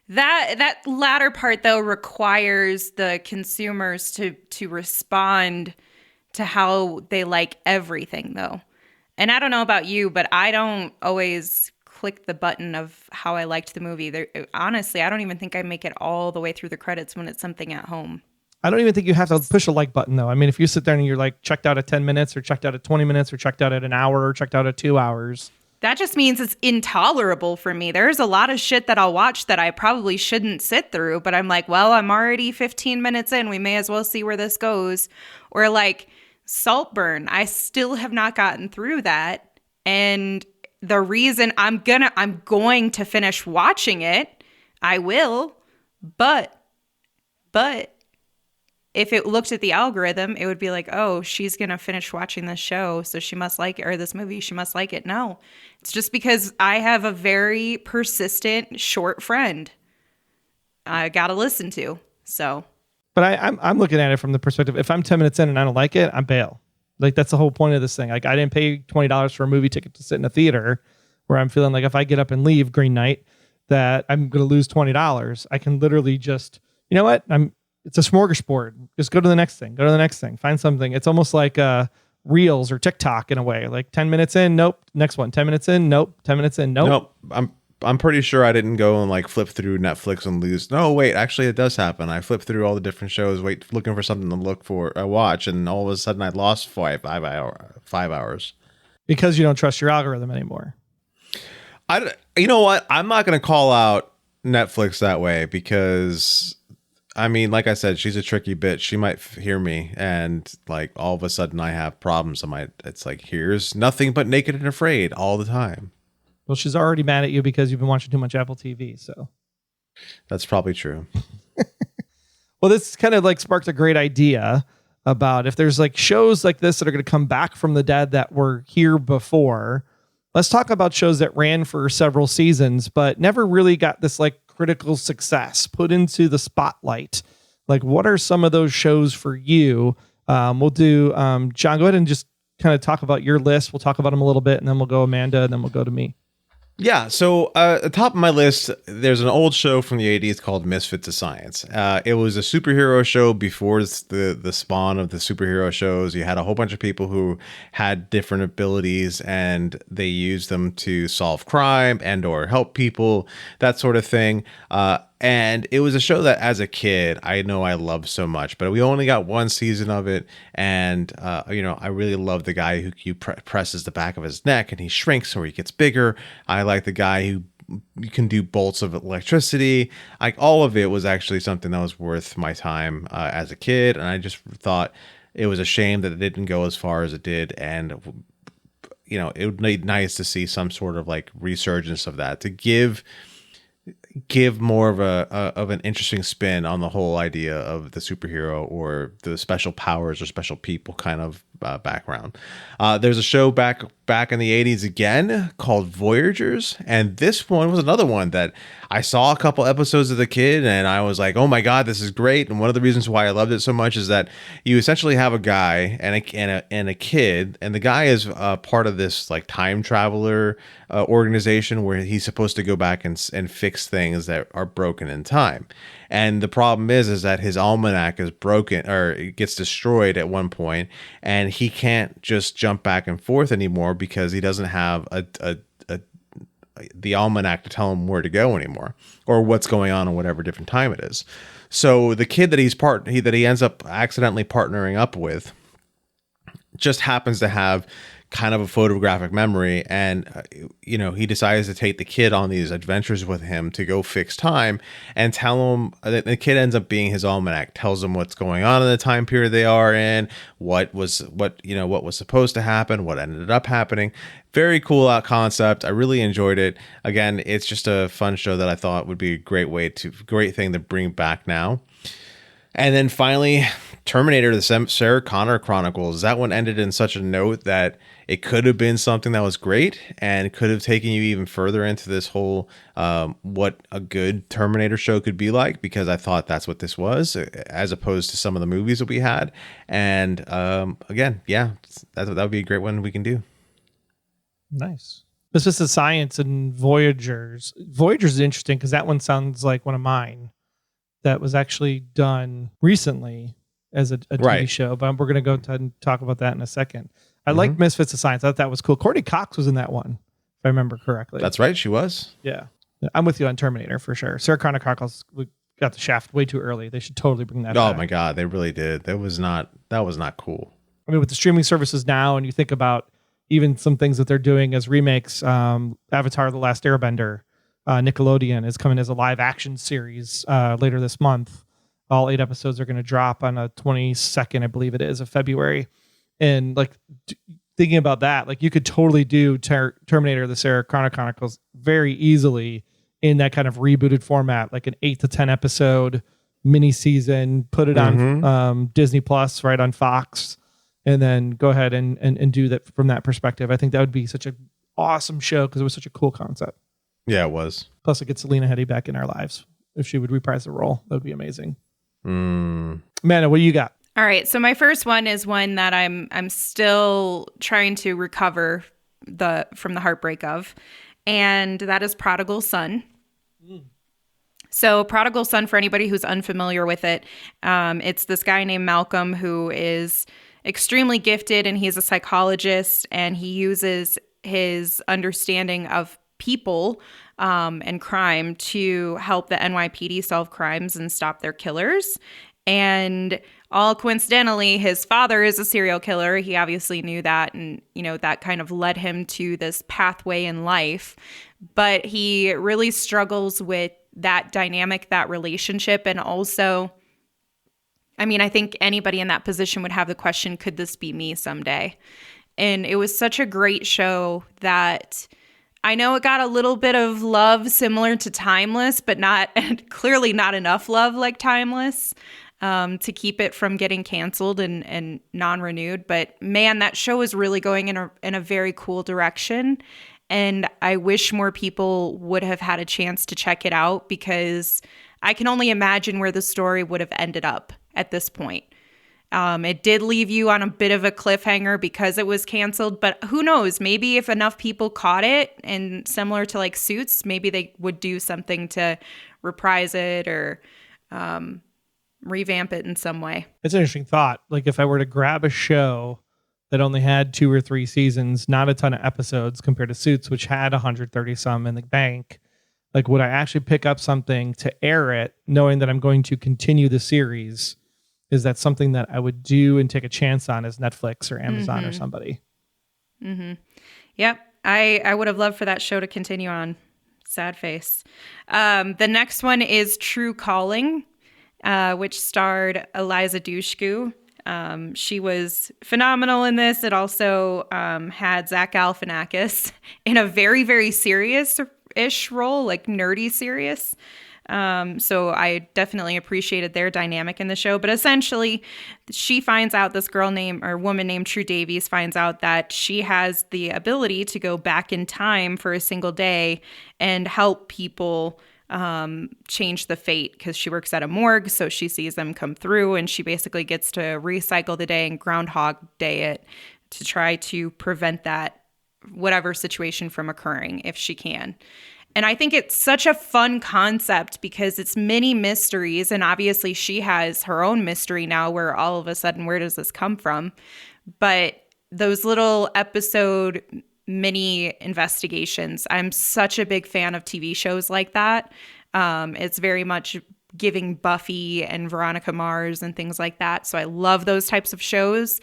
That latter part though requires the consumers to respond to how they like everything though. And I don't know about you, but I don't always click the button of how I liked the movie. Honestly, I don't even think I make it all the way through the credits when it's something at home. I don't even think you have to push a like button though. I mean, if you sit there and you're like checked out at 10 minutes or checked out at 20 minutes or checked out at an hour or checked out at 2 hours. That just means it's intolerable for me. There's a lot of shit that I'll watch that I probably shouldn't sit through, but I'm like, well, I'm already 15 minutes in. We may as well see where this goes. Or like Saltburn, I still have not gotten through that. And the reason I'm going to finish watching it, I will, but if it looked at the algorithm, it would be like, oh, she's going to finish watching this show, so she must like it, or this movie, she must like it. No, it's just because I have a very persistent short friend I got to listen to. So, but I'm looking at it from the perspective, if I'm 10 minutes in and I don't like it, I bail. Like, that's the whole point of this thing. Like, I didn't pay $20 for a movie ticket to sit in a theater where I'm feeling like if I get up and leave Green Knight, that I'm going to lose $20. I can literally just, you know what? It's a smorgasbord. Just go to the next thing. Go to the next thing. Find something. It's almost like Reels or TikTok in a way. Like 10 minutes in, nope. Next one. 10 minutes in, nope. 10 minutes in, nope. Nope. I'm pretty sure I didn't go and like flip through Netflix and lose. No, wait, actually it does happen. I flip through all the different shows, looking for something to watch, and all of a sudden I lost 5 hours. Because you don't trust your algorithm anymore. You know what? I'm not going to call out Netflix that way because, I mean, like I said, she's a tricky bitch. She might hear me and like all of a sudden I have problems. It's like, here's nothing but Naked and Afraid all the time. Well, she's already mad at you because you've been watching too much Apple TV. So that's probably true. Well, this kind of like sparked a great idea about if there's like shows like this that are going to come back from the dead that were here before. Let's talk about shows that ran for several seasons, but never really got this like critical success put into the spotlight. Like, what are some of those shows for you? We'll do, John, go ahead and just kind of talk about your list. We'll talk about them a little bit and then we'll go Amanda and then we'll go to me. Yeah, so at the top of my list, there's an old show from the 80s called Misfits of Science. It was a superhero show before the spawn of the superhero shows. You had a whole bunch of people who had different abilities and they used them to solve crime and or help people, that sort of thing. And it was a show that as a kid, I know I loved so much, but we only got one season of it. And, I really love the guy who presses the back of his neck and he shrinks or he gets bigger. I like the guy who you can do bolts of electricity. Like, all of it was actually something that was worth my time as a kid. And I just thought it was a shame that it didn't go as far as it did. And, it would be nice to see some sort of like resurgence of that to give more of an interesting spin on the whole idea of the superhero or the special powers or special people kind of background. There's a show back in the 80s again called Voyagers, and this one was another one that I saw a couple episodes as a kid and I was like, oh my god, this is great. And one of the reasons why I loved it so much is that you essentially have a guy and a kid, and the guy is part of this like time traveler organization where he's supposed to go back and fix things things that are broken in time. And the problem is that his almanac is broken, or it gets destroyed at one point, and he can't just jump back and forth anymore because he doesn't have the almanac to tell him where to go anymore, or what's going on in whatever different time it is. So the kid that he ends up accidentally partnering up with just happens to have kind of a photographic memory, and he decides to take the kid on these adventures with him to go fix time and tell him. The kid ends up being his almanac, tells him what's going on in the time period they are in, what was supposed to happen, what ended up happening. Very cool concept. I really enjoyed it. Again, it's just a fun show that I thought would be a great thing to bring back now. And then finally, Terminator, the Sarah Connor Chronicles. That one ended in such a note that it could have been something that was great and could have taken you even further into this whole what a good Terminator show could be like, because I thought that's what this was, as opposed to some of the movies that we had. And again, yeah, that would be a great one we can do. Nice. This is the Science and Voyagers. Voyagers is interesting because that one sounds like one of mine that was actually done recently as a TV show, but we're going to go ahead and talk about that in a second. I like Misfits of Science. I thought that was cool. Courtney Cox was in that one, if I remember correctly. That's right. She was. Yeah. I'm with you on Terminator for sure. Sarah Connor Chronicles got the shaft way too early. They should totally bring that back. Oh my God. They really did. That was not cool. I mean, with the streaming services now, and you think about even some things that they're doing as remakes, Avatar: The Last Airbender, Nickelodeon is coming as a live action series later this month. All 8 episodes are going to drop on the 22nd, I believe it is, of February. And like thinking about that, like you could totally do Terminator: The Sarah Connor Chronicles very easily in that kind of rebooted format, like an 8 to 10 episode mini season, put it on Disney Plus, right on Fox, and then go ahead and do that from that perspective. I think that would be such an awesome show because it was such a cool concept. Yeah, it was. Plus it gets Selena Headey back in our lives. If she would reprise the role, that would be amazing. Manna, what do you got? All right, so my first one is one that I'm still trying to recover from the heartbreak of, and that is Prodigal Son. So Prodigal Son, for anybody who's unfamiliar with it, it's this guy named Malcolm who is extremely gifted, and he's a psychologist, and he uses his understanding of people and crime to help the NYPD solve crimes and stop their killers. And all coincidentally, his father is a serial killer. He obviously knew that, and that kind of led him to this pathway in life. But he really struggles with that dynamic, that relationship, and also, I mean, I think anybody in that position would have the question, could this be me someday? And it was such a great show that I know it got a little bit of love similar to Timeless, but clearly not enough love like Timeless to keep it from getting canceled and non-renewed. But man, that show is really going in a very cool direction. And I wish more people would have had a chance to check it out, because I can only imagine where the story would have ended up at this point. It did leave you on a bit of a cliffhanger because it was canceled, but who knows? Maybe if enough people caught it, and similar to like Suits, maybe they would do something to reprise it or revamp it in some way. It's an interesting thought. Like if I were to grab a show that only had 2 or 3 seasons, not a ton of episodes compared to Suits, which had 130 some in the bank, like would I actually pick up something to air it knowing that I'm going to continue the series? Is that something that I would do and take a chance on as Netflix or Amazon or somebody? Yep. I would have loved for that show to continue on. Sad face. The next one is True Calling, which starred Eliza Dushku. She was phenomenal in this. It also had Zach Galifianakis in a very, very serious-ish role, like nerdy serious. So I definitely appreciated their dynamic in the show. But essentially, she finds out, this woman named True Davies finds out that she has the ability to go back in time for a single day and help people change the fate, because she works at a morgue. So she sees them come through, and she basically gets to recycle the day and Groundhog Day it to try to prevent that whatever situation from occurring if she can. And I think it's such a fun concept because it's mini mysteries. And obviously she has her own mystery now where all of a sudden, where does this come from? But those little episode mini investigations, I'm such a big fan of TV shows like that. It's very much giving Buffy and Veronica Mars and things like that. So I love those types of shows.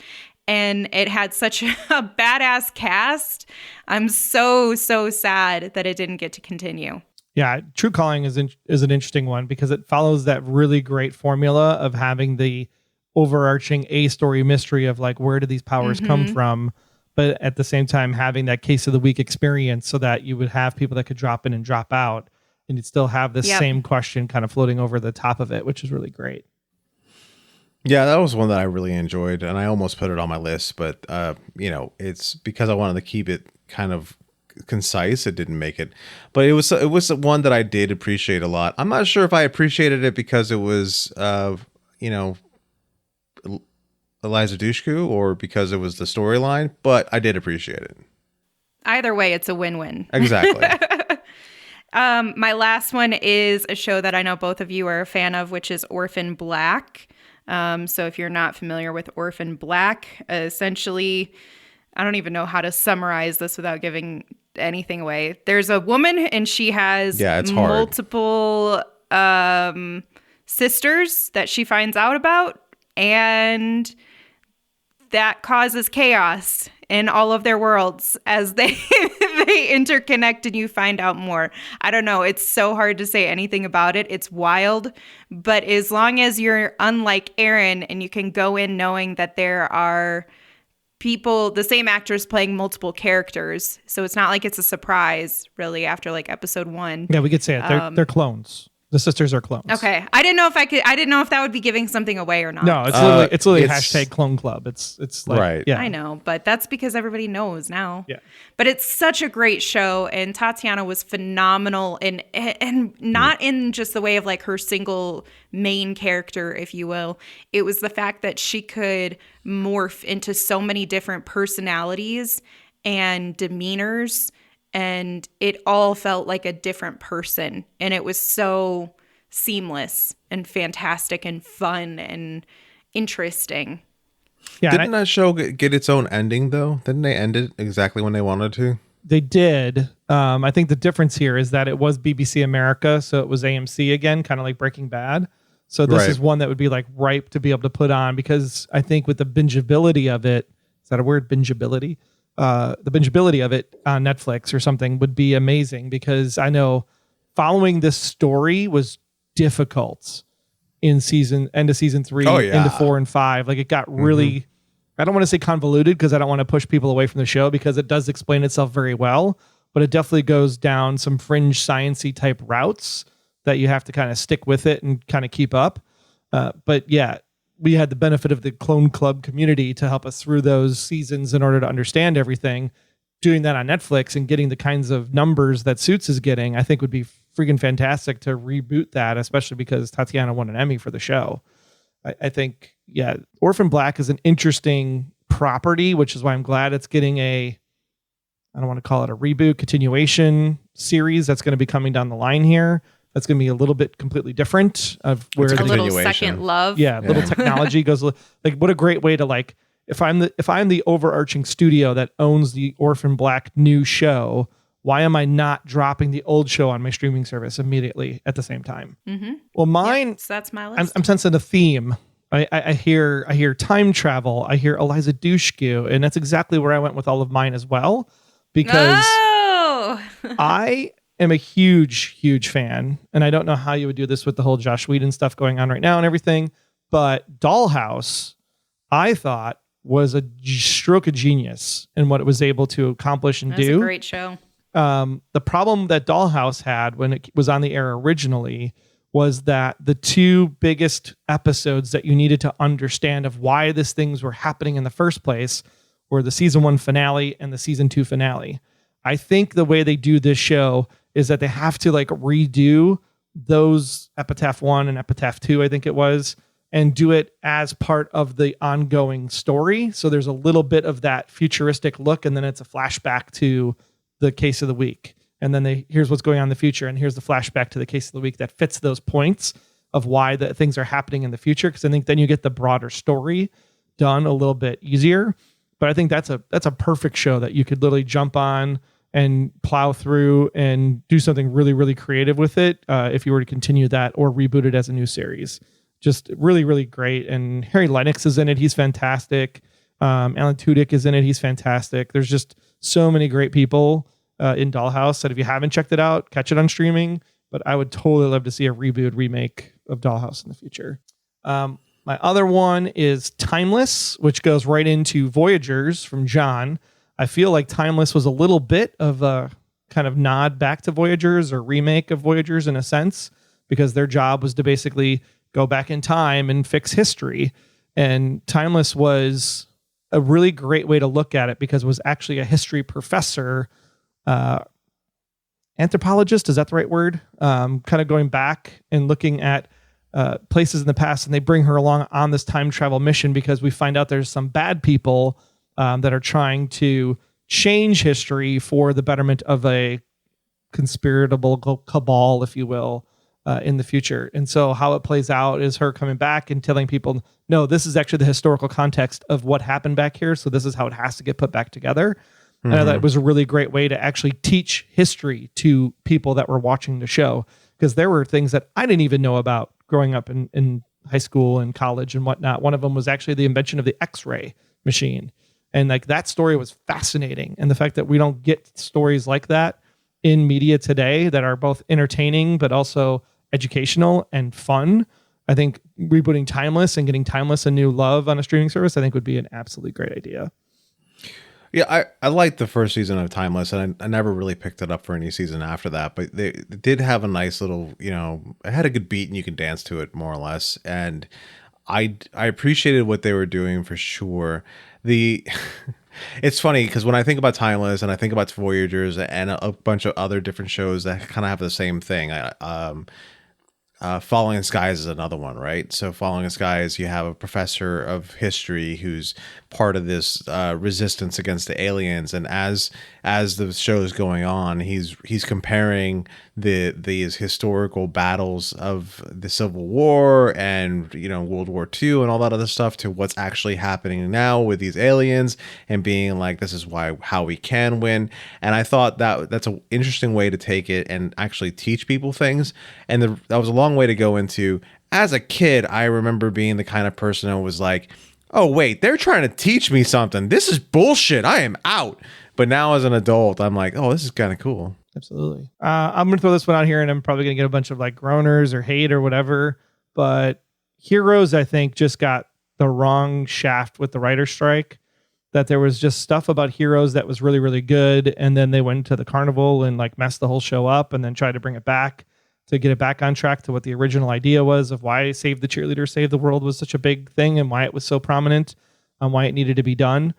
And it had such a badass cast. I'm so sad that it didn't get to continue. Yeah, True Calling is an interesting one because it follows that really great formula of having the overarching A-story mystery of like, where do these powers come from? But at the same time, having that case of the week experience so that you would have people that could drop in and drop out. And you'd still have the same question kind of floating over the top of it, which is really great. Yeah, that was one that I really enjoyed, and I almost put it on my list, but it's because I wanted to keep it kind of concise. It didn't make it, but it was one that I did appreciate a lot. I'm not sure if I appreciated it because it was Eliza Dushku or because it was the storyline, but I did appreciate it. Either way, it's a win-win. Exactly. My last one is a show that I know both of you are a fan of, which is Orphan Black. So if you're not familiar with Orphan Black, essentially, I don't even know how to summarize this without giving anything away. There's a woman and she has multiple sisters that she finds out about, and that causes chaos in all of their worlds as they interconnect and you find out more. I don't know. It's so hard to say anything about it. It's wild. But as long as you're unlike Aaron and you can go in knowing that there are people, the same actors playing multiple characters. So it's not like it's a surprise really after like episode 1. Yeah, we could say it. They're clones. The sisters are clones. Okay. I didn't know if that would be giving something away or not. No, it's literally hashtag clone club. It's like, right. Yeah. I know, but that's because everybody knows now. Yeah. But it's such a great show, and Tatiana was phenomenal, and not in just the way of like her single main character, if you will. It was the fact that she could morph into so many different personalities and demeanors, and it all felt like a different person. And it was so seamless and fantastic and fun and interesting. Yeah, Didn't that show get its own ending, though? Didn't they end it exactly when they wanted to? They did. I think the difference here is that it was BBC America, so it was AMC again, kind of like Breaking Bad. So this is one that would be like ripe to be able to put on, because I think with the bingeability of it, is that a word, bingeability? The bingeability of it on Netflix or something would be amazing, because I know following this story was difficult in end of season 3, into 4 and 5. Like it got really, I don't want to say convoluted because I don't want to push people away from the show, because it does explain itself very well, but it definitely goes down some fringe sciencey type routes that you have to kind of stick with it and kind of keep up. But yeah, we had the benefit of the Clone Club community to help us through those seasons in order to understand everything. Doing that on Netflix and getting the kinds of numbers that Suits is getting, I think would be freaking fantastic to reboot that, especially because Tatiana won an Emmy for the show. I think, yeah, Orphan Black is an interesting property, which is why I'm glad it's getting I don't want to call it a reboot, continuation series that's going to be coming down the line here. That's going to be a little bit completely different of where a little second love. Yeah, little technology goes like, what a great way to like, if I'm the overarching studio that owns the Orphan Black new show, why am I not dropping the old show on my streaming service immediately at the same time? Mm-hmm. Well, mine, so that's my list. I'm sensing a theme. I hear time travel. I hear Eliza Dushku, and that's exactly where I went with all of mine as well, because I am a huge fan, and I don't know how you would do this with the whole Joss Whedon stuff going on right now and everything, but Dollhouse, I thought, was a stroke of genius in what it was able to accomplish and do. That's a great show. The problem that Dollhouse had when it was on the air originally was that the two biggest episodes that you needed to understand of why these things were happening in the first place were the season 1 finale and the season 2 finale. I think the way they do this show is that they have to like redo those Epitaph 1 and Epitaph 2, I think it was, and do it as part of the ongoing story. So there's a little bit of that futuristic look, and then it's a flashback to the case of the week. and then here's what's going on in the future, and here's the flashback to the case of the week that fits those points of why the things are happening in the future. Because I think then you get the broader story done a little bit easier. But I think that's a perfect show that you could literally jump on and plow through and do something really, really creative with it if you were to continue that or reboot it as a new series. Just really, really great. And Harry Lennox is in it. He's fantastic. Alan Tudyk is in it. He's fantastic. There's just so many great people in Dollhouse that if you haven't checked it out, catch it on streaming. But I would totally love to see a remake of Dollhouse in the future. My other one is Timeless, which goes right into Voyagers from John. I feel like Timeless was a little bit of a kind of nod back to Voyagers or remake of Voyagers in a sense, because their job was to basically go back in time and fix history. And Timeless was a really great way to look at it because it was actually a history professor, anthropologist, is that the right word? Kind of going back and looking at places in the past, and they bring her along on this time travel mission because we find out there's some bad people that are trying to change history for the betterment of a conspiratable cabal, if you will, in the future. And so how it plays out is her coming back and telling people, no, this is actually the historical context of what happened back here. So this is how it has to get put back together. Mm-hmm. And I thought it was a really great way to actually teach history to people that were watching the show, because there were things that I didn't even know about growing up in high school and college and whatnot. One of them was actually the invention of the X-ray machine. And like that story was fascinating. And the fact that we don't get stories like that in media today that are both entertaining, but also educational and fun. I think rebooting Timeless and getting Timeless a new love on a streaming service, I think would be an absolutely great idea. Yeah, I liked the first season of Timeless, and I never really picked it up for any season after that. But they did have a nice little, it had a good beat and you could dance to it more or less. And I appreciated what they were doing for sure. It's funny because when I think about Timeless and I think about Voyagers and a bunch of other different shows that kind of have the same thing, Falling Skies is another one, right? So Falling Skies, you have a professor of history who's part of this resistance against the aliens, and as the show is going on, he's comparing these historical battles of the Civil War and World War II and all that other stuff to what's actually happening now with these aliens, and being like, this is how we can win. And I thought that's an interesting way to take it and actually teach people things. And that was a long way to go into. As a kid, I remember being the kind of person who was like, oh wait, they're trying to teach me something. This is bullshit. I am out. But now as an adult, I'm like, oh, this is kind of cool. Absolutely. I'm going to throw this one out here, and I'm probably going to get a bunch of like groaners or hate or whatever. But Heroes, I think, just got the wrong shaft with the writer's strike. That there was just stuff about Heroes that was really, really good. And then they went to the carnival and like messed the whole show up and then tried to bring it back to get it back on track to what the original idea was of why Save the Cheerleader, Save the World was such a big thing and why it was so prominent and why it needed to be done.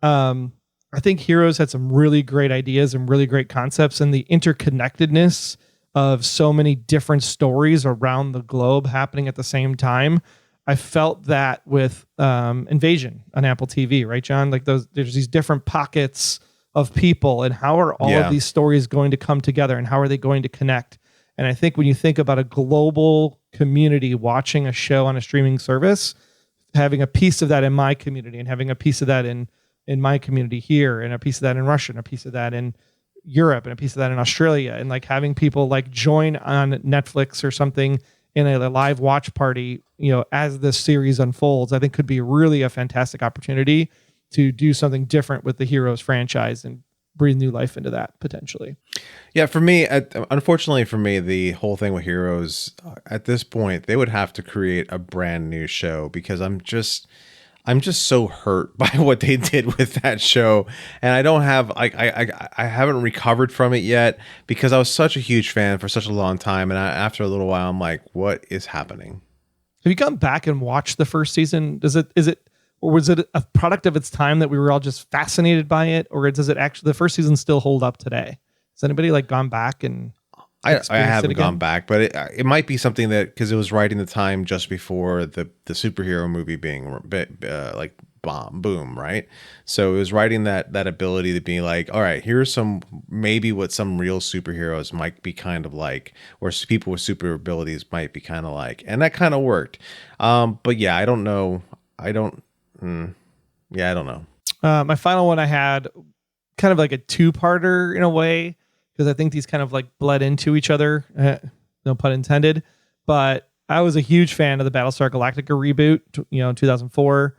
I think Heroes had some really great ideas and really great concepts, and the interconnectedness of so many different stories around the globe happening at the same time. I felt that with Invasion on Apple TV, right, John? Like there's these different pockets of people, and how are all of these stories going to come together, and how are they going to connect? And I think when you think about a global community watching a show on a streaming service, having a piece of that in my community and having a piece of that in my community here, and a piece of that in Russia, and a piece of that in Europe, and a piece of that in Australia, and like having people like join on Netflix or something in a live watch party, as this series unfolds, I think could be really a fantastic opportunity to do something different with the Heroes franchise and breathe new life into that potentially. Yeah, for me, unfortunately for me, the whole thing with Heroes, at this point, they would have to create a brand new show, because I'm just so hurt by what they did with that show. And I don't have, I haven't recovered from it yet, because I was such a huge fan for such a long time. And after a little while, I'm like, what is happening? Have you gone back and watched the first season? Or was it a product of its time that we were all just fascinated by it? Or does it actually, the first season still hold up today? Has anybody like gone back and I haven't gone back, but it might be something that, because it was right in the time just before the superhero movie being boom, right? So it was writing that ability to be like, all right, here's some maybe what some real superheroes might be kind of like, or people with super abilities might be kind of like, and that kind of worked. But yeah, I don't know. I don't know. My final one I had kind of like a two-parter in a way, because I think these kind of like bled into each other, no pun intended. But I was a huge fan of the Battlestar Galactica reboot, in 2004.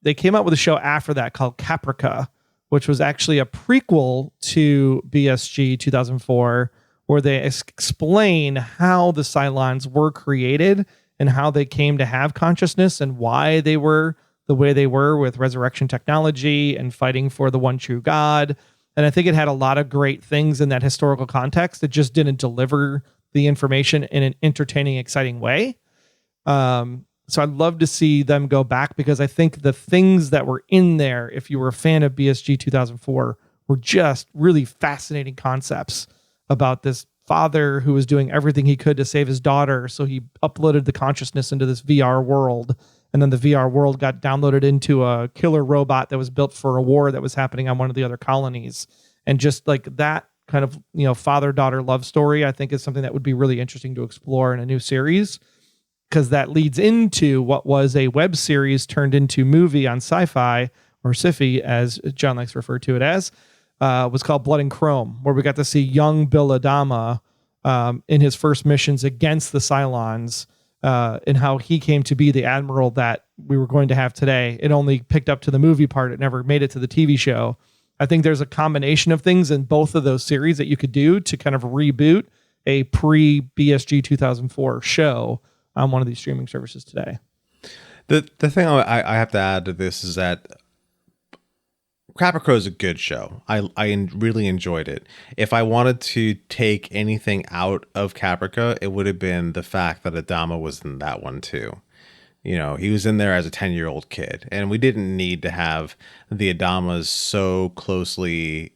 They came out with a show after that called Caprica, which was actually a prequel to BSG 2004, where they explain how the Cylons were created and how they came to have consciousness and why they were the way they were with resurrection technology and fighting for the one true God. And I think it had a lot of great things in that historical context. It just didn't deliver the information in an entertaining, exciting way. So I'd love to see them go back, because I think the things that were in there, if you were a fan of BSG 2004, were just really fascinating concepts about this father who was doing everything he could to save his daughter. So he uploaded the consciousness into this VR world. And then the VR world got downloaded into a killer robot that was built for a war that was happening on one of the other colonies. And just like that kind of, father-daughter love story, I think is something that would be really interesting to explore in a new series, because that leads into what was a web series turned into movie on Sci-Fi, or Sci-Fi, as John likes to refer to it as, was called Blood and Chrome, where we got to see young Bill Adama in his first missions against the Cylons, and how he came to be the admiral that we were going to have today. It only picked up to the movie part. It never made it to the TV show. I think there's a combination of things in both of those series that you could do to kind of reboot a pre-BSG 2004 show on one of these streaming services today. The thing I have to add to this is that Caprica is a good show. I really enjoyed it. If I wanted to take anything out of Caprica, it would have been the fact that Adama was in that one too. He was in there as a 10-year-old kid, and we didn't need to have the Adamas so closely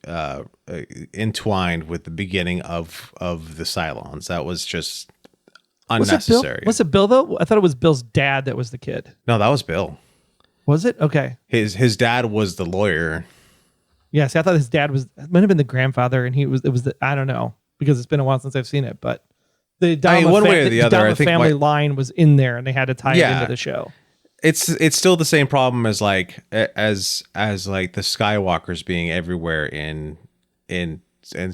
entwined with the beginning of the Cylons. That was just unnecessary. Was it Bill though? I thought it was Bill's dad that was the kid. No, that was Bill. Was it? Okay. His dad was the lawyer. Yeah, see, I thought his dad might have been the grandfather, and it was I don't know, because it's been a while since I've seen it, but the Adama one way or the other, I think family line was in there, and they had to tie it into the show. It's still the same problem as like the Skywalkers being everywhere in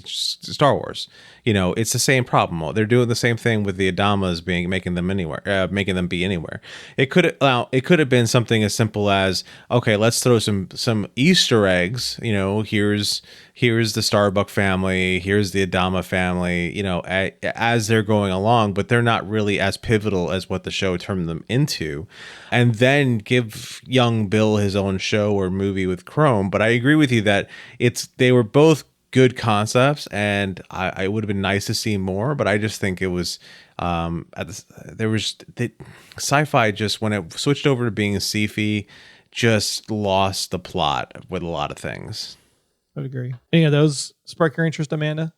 Star Wars. It's the same problem. They're doing the same thing with the Adamas making them be anywhere. It could have been something as simple as, okay, let's throw some Easter eggs. Here's the Starbuck family, here's the Adama family. As they're going along, but they're not really as pivotal as what the show turned them into. And then give young Bill his own show or movie with Chrome. But I agree with you that they were both good concepts, and I would have been nice to see more, but I just think it was Sci-Fi, just when it switched over to being a sci-fi, just lost the plot with a lot of things. I would agree. Any of those spark your interest, Amanda?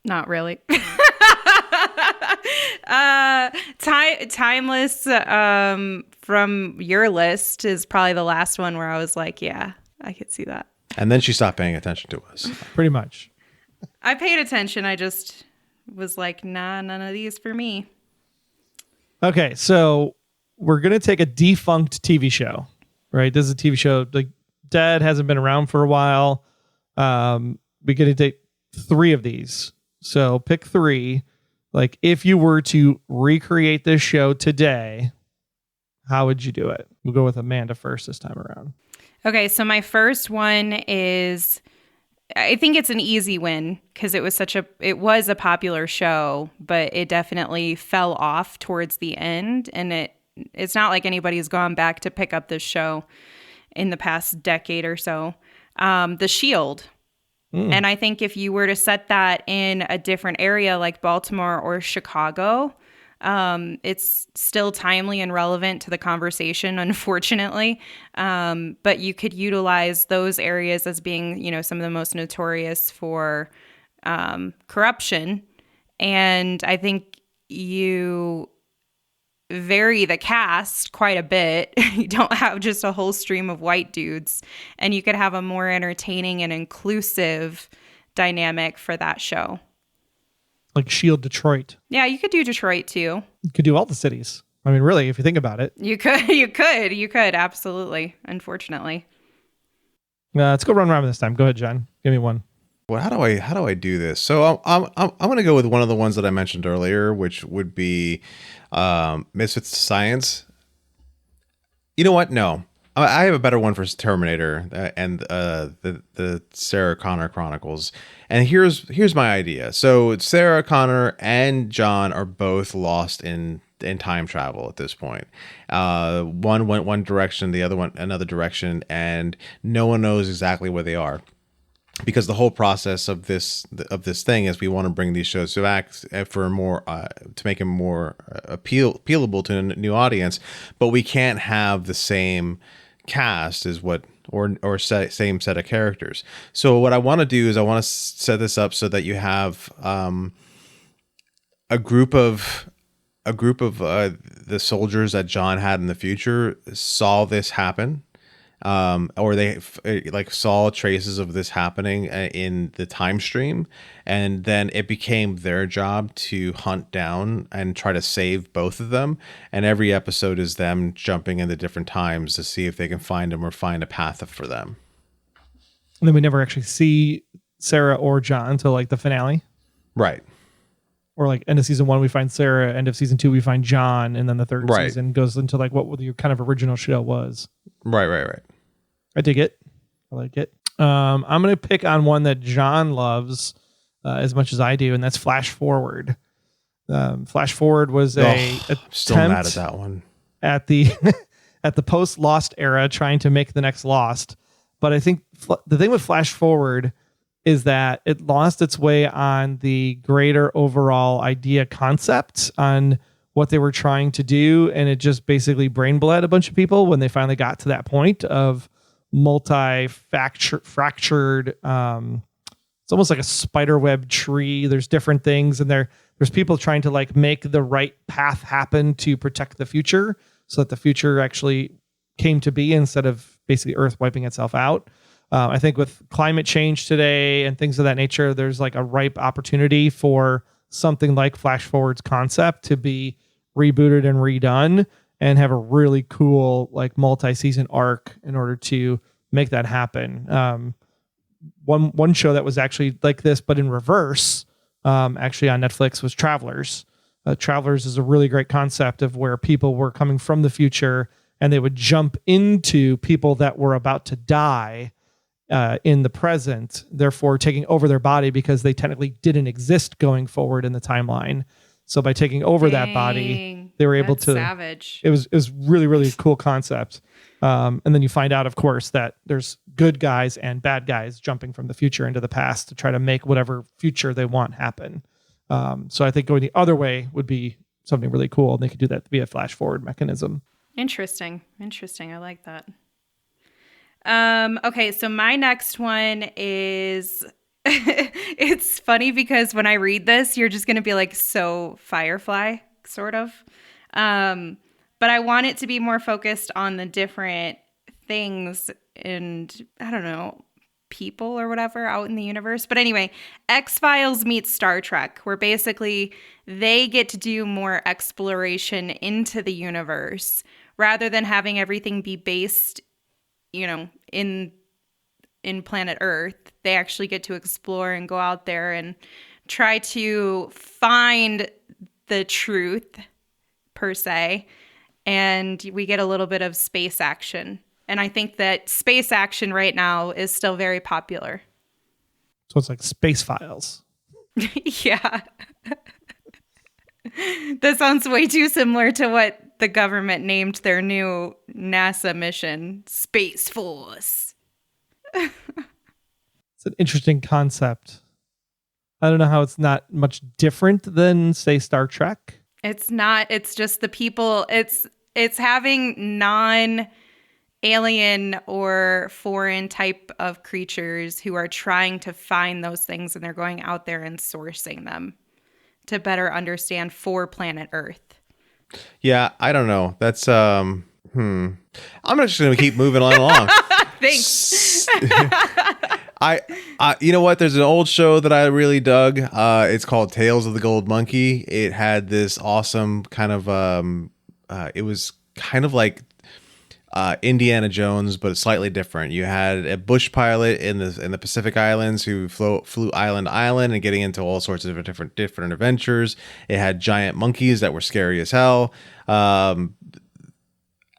Not really. Timeless from your list is probably the last one where I was like, yeah, I could see that. And then she stopped paying attention to us. Pretty much. I paid attention. I just was like, nah, none of these for me. Okay, so we're going to take a defunct TV show, right? This is a TV show, like, dead, hasn't been around for a while. We're going to take 3 of these. So pick 3. Like, if you were to recreate this show today, how would you do it? We'll go with Amanda first this time around. Okay, so my first one is, I think it's an easy win because it was a popular show, but it definitely fell off towards the end, and it's not like anybody's gone back to pick up this show in the past decade or so. The Shield. And I think if you were to set that in a different area like Baltimore or Chicago, it's still timely and relevant to the conversation, unfortunately. But you could utilize those areas as being, some of the most notorious for corruption. And I think you vary the cast quite a bit. You don't have just a whole stream of white dudes, and you could have a more entertaining and inclusive dynamic for that show. Like Shield Detroit. Yeah, you could do Detroit too. You could do all the cities. I mean, really, if you think about it. You could, absolutely. Unfortunately. Let's go run around this time. Go ahead, John. Give me one. Well, how do I do this? So I'm going to go with one of the ones that I mentioned earlier, which would be Misfits Science. You know what? No, I have a better one for Terminator and the Sarah Connor Chronicles. And here's my idea. So Sarah Connor and John are both lost in time travel at this point. One went one direction, the other went another direction, and no one knows exactly where they are. Because the whole process of this thing is we want to bring these shows back for more to make them more appealable to a new audience, but we can't have the same cast as same set of characters. So what I want to do is I want to set this up so that you have a group of the soldiers that John had in the future saw this happen. Or they saw traces of this happening in the time stream, and then it became their job to hunt down and try to save both of them. And every episode is them jumping into different times to see if they can find them or find a path for them. And then we never actually see Sarah or John until like the finale. Right. Or like end of season 1, we find Sarah. End of season 2, we find John. And then the third Right. season goes into like what your kind of original show was. Right. I dig it. I like it. I'm going to pick on one that John loves as much as I do, and that's Flash Forward. Flash Forward was still mad at that one. At the at the post Lost era, trying to make the next Lost. But I think the thing with Flash Forward is that it lost its way on the greater overall idea concept on what they were trying to do, and it just basically brain bled a bunch of people when they finally got to that point of fractured. It's almost like a spider web tree. There's different things, and there's people trying to like make the right path happen to protect the future, so that the future actually came to be instead of basically Earth wiping itself out. I think with climate change today and things of that nature, there's like a ripe opportunity for something like Flash Forward's concept to be rebooted and redone and have a really cool like multi-season arc in order to make that happen. One show that was actually like this, but in reverse, actually on Netflix, was Travelers. Travelers is a really great concept of where people were coming from the future and they would jump into people that were about to die in the present, therefore taking over their body because they technically didn't exist going forward in the timeline. So by taking over that body, they were able to. Savage. It was really, really cool concept. And then you find out, of course, that there's good guys and bad guys jumping from the future into the past to try to make whatever future they want happen. So I think going the other way would be something really cool. And they could do that via flash forward mechanism. Interesting. I like that. Okay, so my next one is it's funny because when I read this, you're just going to be like, so Firefly, sort of. But I want it to be more focused on the different things and, I don't know, people or whatever out in the universe. But anyway, X-Files meets Star Trek, where basically they get to do more exploration into the universe rather than having everything be based, you know, in planet Earth. They actually get to explore and go out there and try to find the truth, per se. And we get a little bit of space action. And I think that space action right now is still very popular. So it's like Space Files. Yeah. That sounds way too similar to what the government named their new NASA mission, Space Force. It's an interesting concept. I don't know how it's not much different than, say, Star Trek. It's not. It's just the people. It's having non-alien or foreign type of creatures who are trying to find those things, and they're going out there and sourcing them to better understand for planet Earth. Yeah, I don't know. That's I'm just gonna keep moving on along. Thanks. You know what? There's an old show that I really dug. It's called Tales of the Gold Monkey. It had this awesome kind of it was kind of like Indiana Jones, but it's slightly different. You had a bush pilot in the Pacific Islands who flew island to island and getting into all sorts of different adventures. It had giant monkeys that were scary as hell.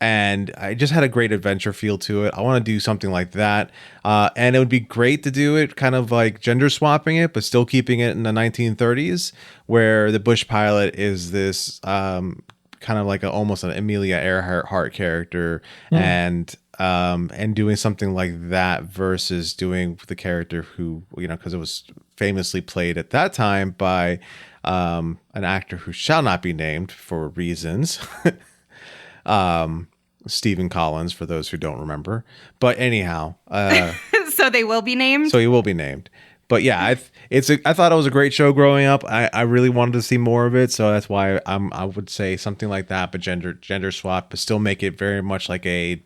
And I just had a great adventure feel to it. I want to do something like that. And it would be great to do it kind of like gender swapping it, but still keeping it in the 1930s, where the bush pilot is this kind of like almost an Amelia Earhart character, and doing something like that versus doing the character who, because it was famously played at that time by an actor who shall not be named for reasons. Stephen Collins, for those who don't remember. But anyhow, So they will be named? So he will be named. But yeah, I thought it was a great show growing up. I really wanted to see more of it, so that's why I would say something like that, but gender swap, but still make it very much like a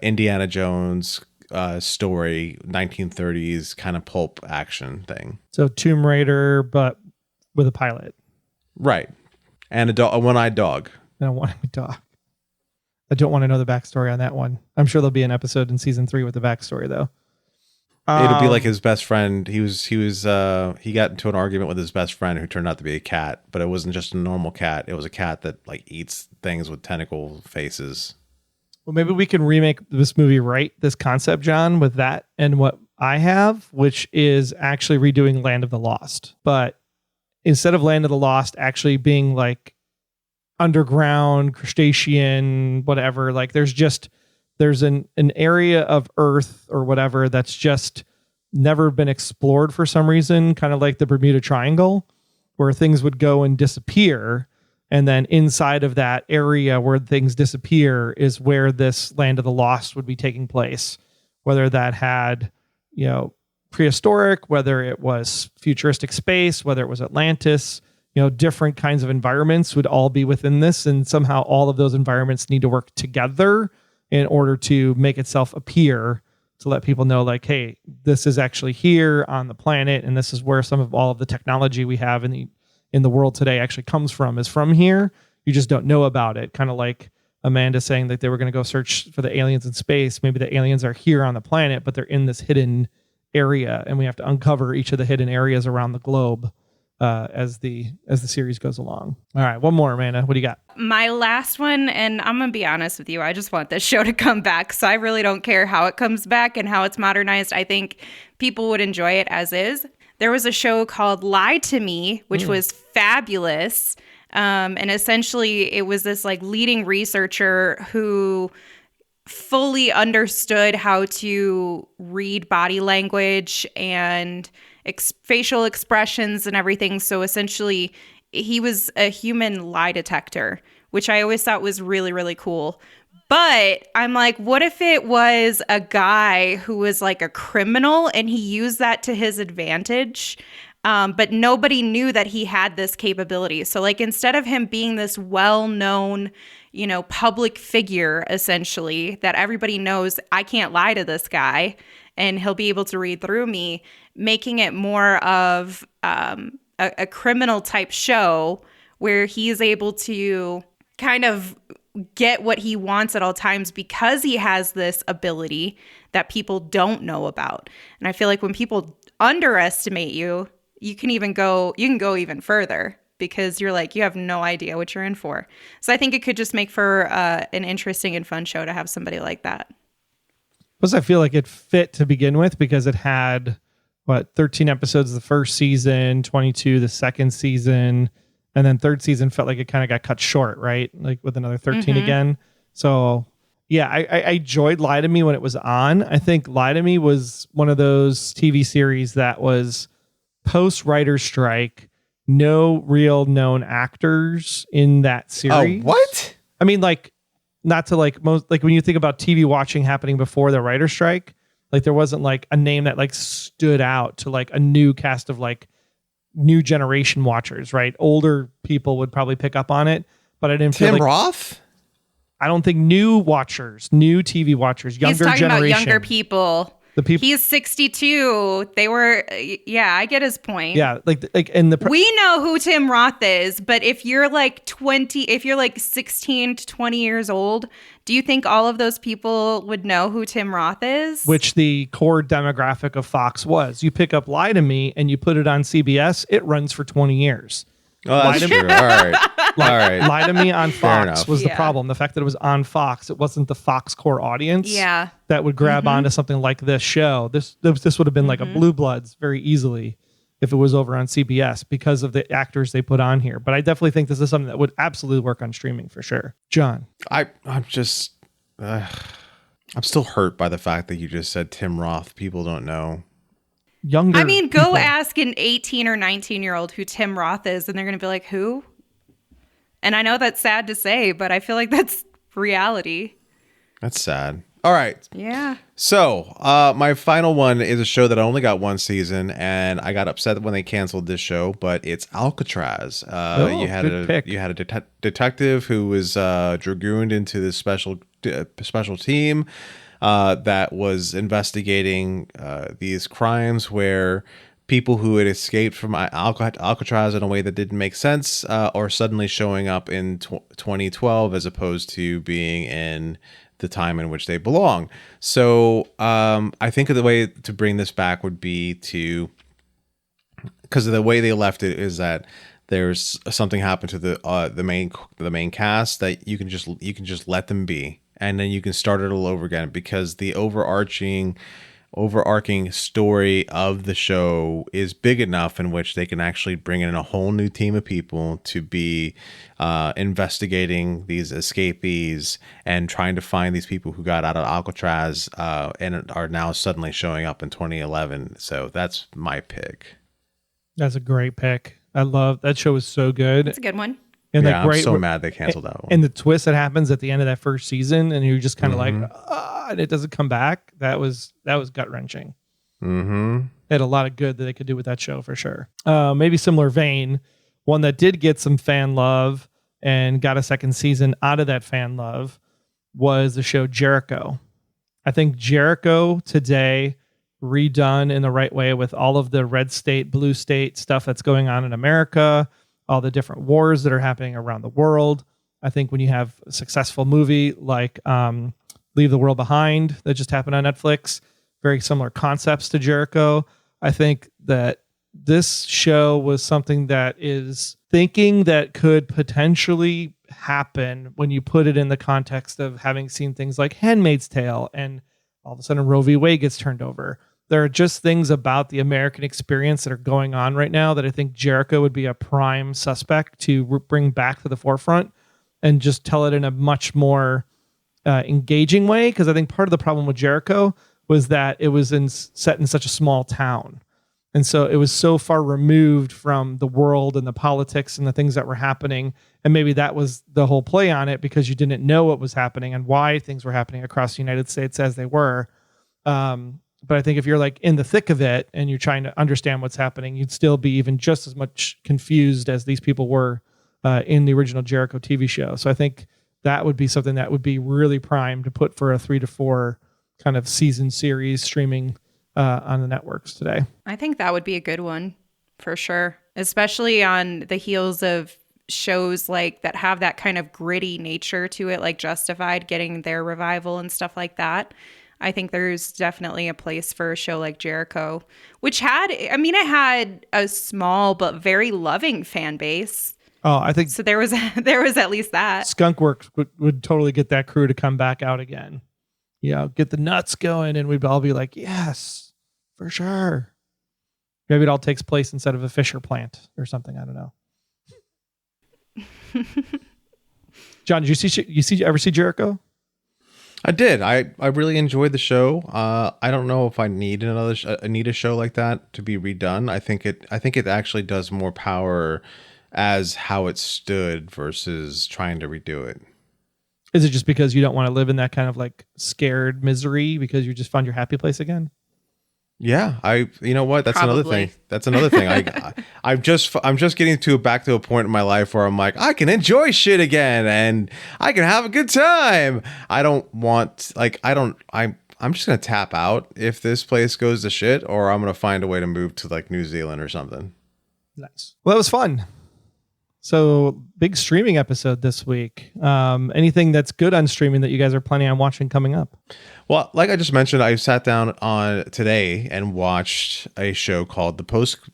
Indiana Jones story, 1930s kind of pulp action thing. So Tomb Raider, but with a pilot. Right. And a one-eyed dog. And a one-eyed dog. I don't want to know the backstory on that one. I'm sure there'll be an episode in season 3 with the backstory, though. It'll be like his best friend. He got into an argument with his best friend who turned out to be a cat, but it wasn't just a normal cat. It was a cat that like eats things with tentacle faces. Well, maybe we can remake this movie, right? This concept, John, with that and what I have, which is actually redoing Land of the Lost. But instead of Land of the Lost actually being like underground, crustacean, whatever, like there's an area of Earth or whatever that's just never been explored for some reason, kind of like the Bermuda Triangle, where things would go and disappear. And then inside of that area where things disappear is where this Land of the Lost would be taking place, whether that had, prehistoric, whether it was futuristic space, whether it was Atlantis, different kinds of environments would all be within this. And somehow all of those environments need to work together in order to make itself appear, to let people know like, hey, this is actually here on the planet. And this is where some of all of the technology we have in the world today actually comes from, is from here. You just don't know about it. Kind of like Amanda saying that they were going to go search for the aliens in space. Maybe the aliens are here on the planet, but they're in this hidden area. And we have to uncover each of the hidden areas around the globe as the series goes along. All right, one more, Amanda. What do you got? My last one, and I'm going to be honest with you, I just want this show to come back. So I really don't care how it comes back and how it's modernized. I think people would enjoy it as is. There was a show called Lie to Me, which was fabulous. And essentially it was this like leading researcher who fully understood how to read body language and facial expressions and everything. So essentially he was a human lie detector, which I always thought was really, really cool. But I'm like, what if it was a guy who was like a criminal and he used that to his advantage? But nobody knew that he had this capability. So like, instead of him being this well-known, public figure, essentially, that everybody knows, I can't lie to this guy and he'll be able to read through me, making it more of a criminal type show where he is able to kind of get what he wants at all times because he has this ability that people don't know about. And I feel like when people underestimate you, you can go even further because you're like, you have no idea what you're in for. So I think it could just make for an interesting and fun show to have somebody like that. Plus, I feel like it fit to begin with because it had 13 episodes the first season, 22 the second season, and then third season felt like it kind of got cut short, right? Like with another 13 again. So yeah, I enjoyed Lie to Me when it was on. I think Lie to Me was one of those TV series that was post writer's strike, no real known actors in that series. Oh, what? I mean, like, not to like most, like when you think about TV watching happening before the writer's strike, like there wasn't like a name that like stood out to like a new cast of like new generation watchers, right? Older people would probably pick up on it, but I didn't feel Tim like Roth? I don't think new TV watchers, younger He's talking generation. about younger people. The people. He's 62. They were, yeah, I get his point. Yeah, in the we know who Tim Roth is, but if you're like 16 to 20 years old, do you think all of those people would know who Tim Roth is? which the core demographic of Fox was. You pick up Lie to Me and you put it on CBS, it runs for 20 years. Oh, that's true. All right. All right. Lie to Me on Fox enough. was the Yeah. problem. The fact that it was on Fox, it wasn't the Fox core audience Yeah. that would grab onto something like this show. This would have been like a Blue Bloods very easily if it was over on CBS because of the actors they put on here. But I definitely think this is something that would absolutely work on streaming for sure. John. I'm just, I'm still hurt by the fact that you just said Tim Roth. People don't know. Younger I mean, go people. ask an 18 or 19-year-old who Tim Roth is, and they're going to be like, who? And I know that's sad to say, but I feel like that's reality. That's sad. All right. Yeah. So, my final one is a show that only got one season, and I got upset when they canceled this show. But it's Alcatraz. You had good pick. a detective who was dragooned into this special team that was investigating these crimes where people who had escaped from Alcatraz in a way that didn't make sense are suddenly showing up in 2012 as opposed to being in the time in which they belong. So I think the way to bring this back would be because of the way they left it is that there's something happened to the main cast that you can just let them be, and then you can start it all over again, because the overarching story of the show is big enough in which they can actually bring in a whole new team of people to be investigating these escapees and trying to find these people who got out of Alcatraz and are now suddenly showing up in 2011. So that's my pick. That's a great pick. I love that show. Is so good. That's a good one. And Yeah, that I'm so mad they canceled that one. And the twist that happens at the end of that first season, and you're just kind of like, and it doesn't come back. That was gut wrenching. Mm-hmm. They had a lot of good that they could do with that show for sure. Maybe similar vein, one that did get some fan love and got a second season out of that fan love was the show Jericho. I think Jericho today, redone in the right way with all of the red state, blue state stuff that's going on in America, all the different wars that are happening around the world. I think when you have a successful movie like Leave the World Behind that just happened on Netflix, very similar concepts to Jericho. I think that this show was something that is thinking that could potentially happen when you put it in the context of having seen things like Handmaid's Tale and all of a sudden Roe v. Wade gets turned over. There are just things about the American experience that are going on right now that I think Jericho would be a prime suspect to bring back to the forefront and just tell it in a much more engaging way. Because I think part of the problem with Jericho was that it was set in such a small town. And so it was so far removed from the world and the politics and the things that were happening. And maybe that was the whole play on it, because you didn't know what was happening and why things were happening across the United States as they were. But I think if you're like in the thick of it and you're trying to understand what's happening, you'd still be even just as much confused as these people were in the original Jericho TV show. So I think that would be something that would be really prime to put for a 3 to 4 kind of season series streaming on the networks today. I think that would be a good one for sure, especially on the heels of shows like that have that kind of gritty nature to it, like Justified getting their revival and stuff like that. I think there's definitely a place for a show like Jericho, which it had a small but very loving fan base. Oh, I think so. There was at least that. Skunkworks would totally get that crew to come back out again. Get the nuts going, and we'd all be like, yes, for sure. Maybe it all takes place instead of a Fisher plant or something. I don't know. John, did you ever see Jericho? I did. I really enjoyed the show. I don't know if I need need a show like that to be redone. I think it actually does more power as how it stood versus trying to redo it. Is it just because you don't want to live in that kind of like scared misery because you just found your happy place again? Yeah, you know what? That's another Probably. thing. That's another thing. I'm just getting back to a point in my life where I'm like, I can enjoy shit again and I can have a good time. I don't want I'm just gonna tap out if this place goes to shit, or I'm gonna find a way to move to like New Zealand or something. Nice. Well, that was fun. So big streaming episode this week. Anything that's good on streaming that you guys are planning on watching coming up? Well, like I just mentioned, I sat down on today and watched a show called The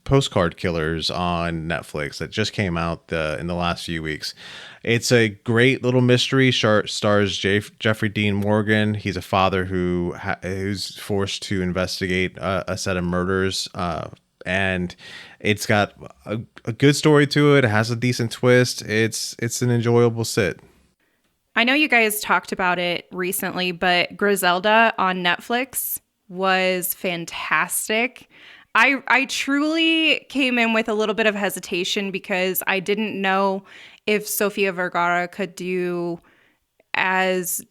Postcard Killers on Netflix that just came out in the last few weeks. It's a great little mystery. Stars Jeffrey Dean Morgan. He's a father who's forced to investigate a set of murders. And it's got a good story to it. It has a decent twist. It's an enjoyable sit. I know you guys talked about it recently, but Griselda on Netflix was fantastic. I truly came in with a little bit of hesitation because I didn't know if Sofia Vergara could do as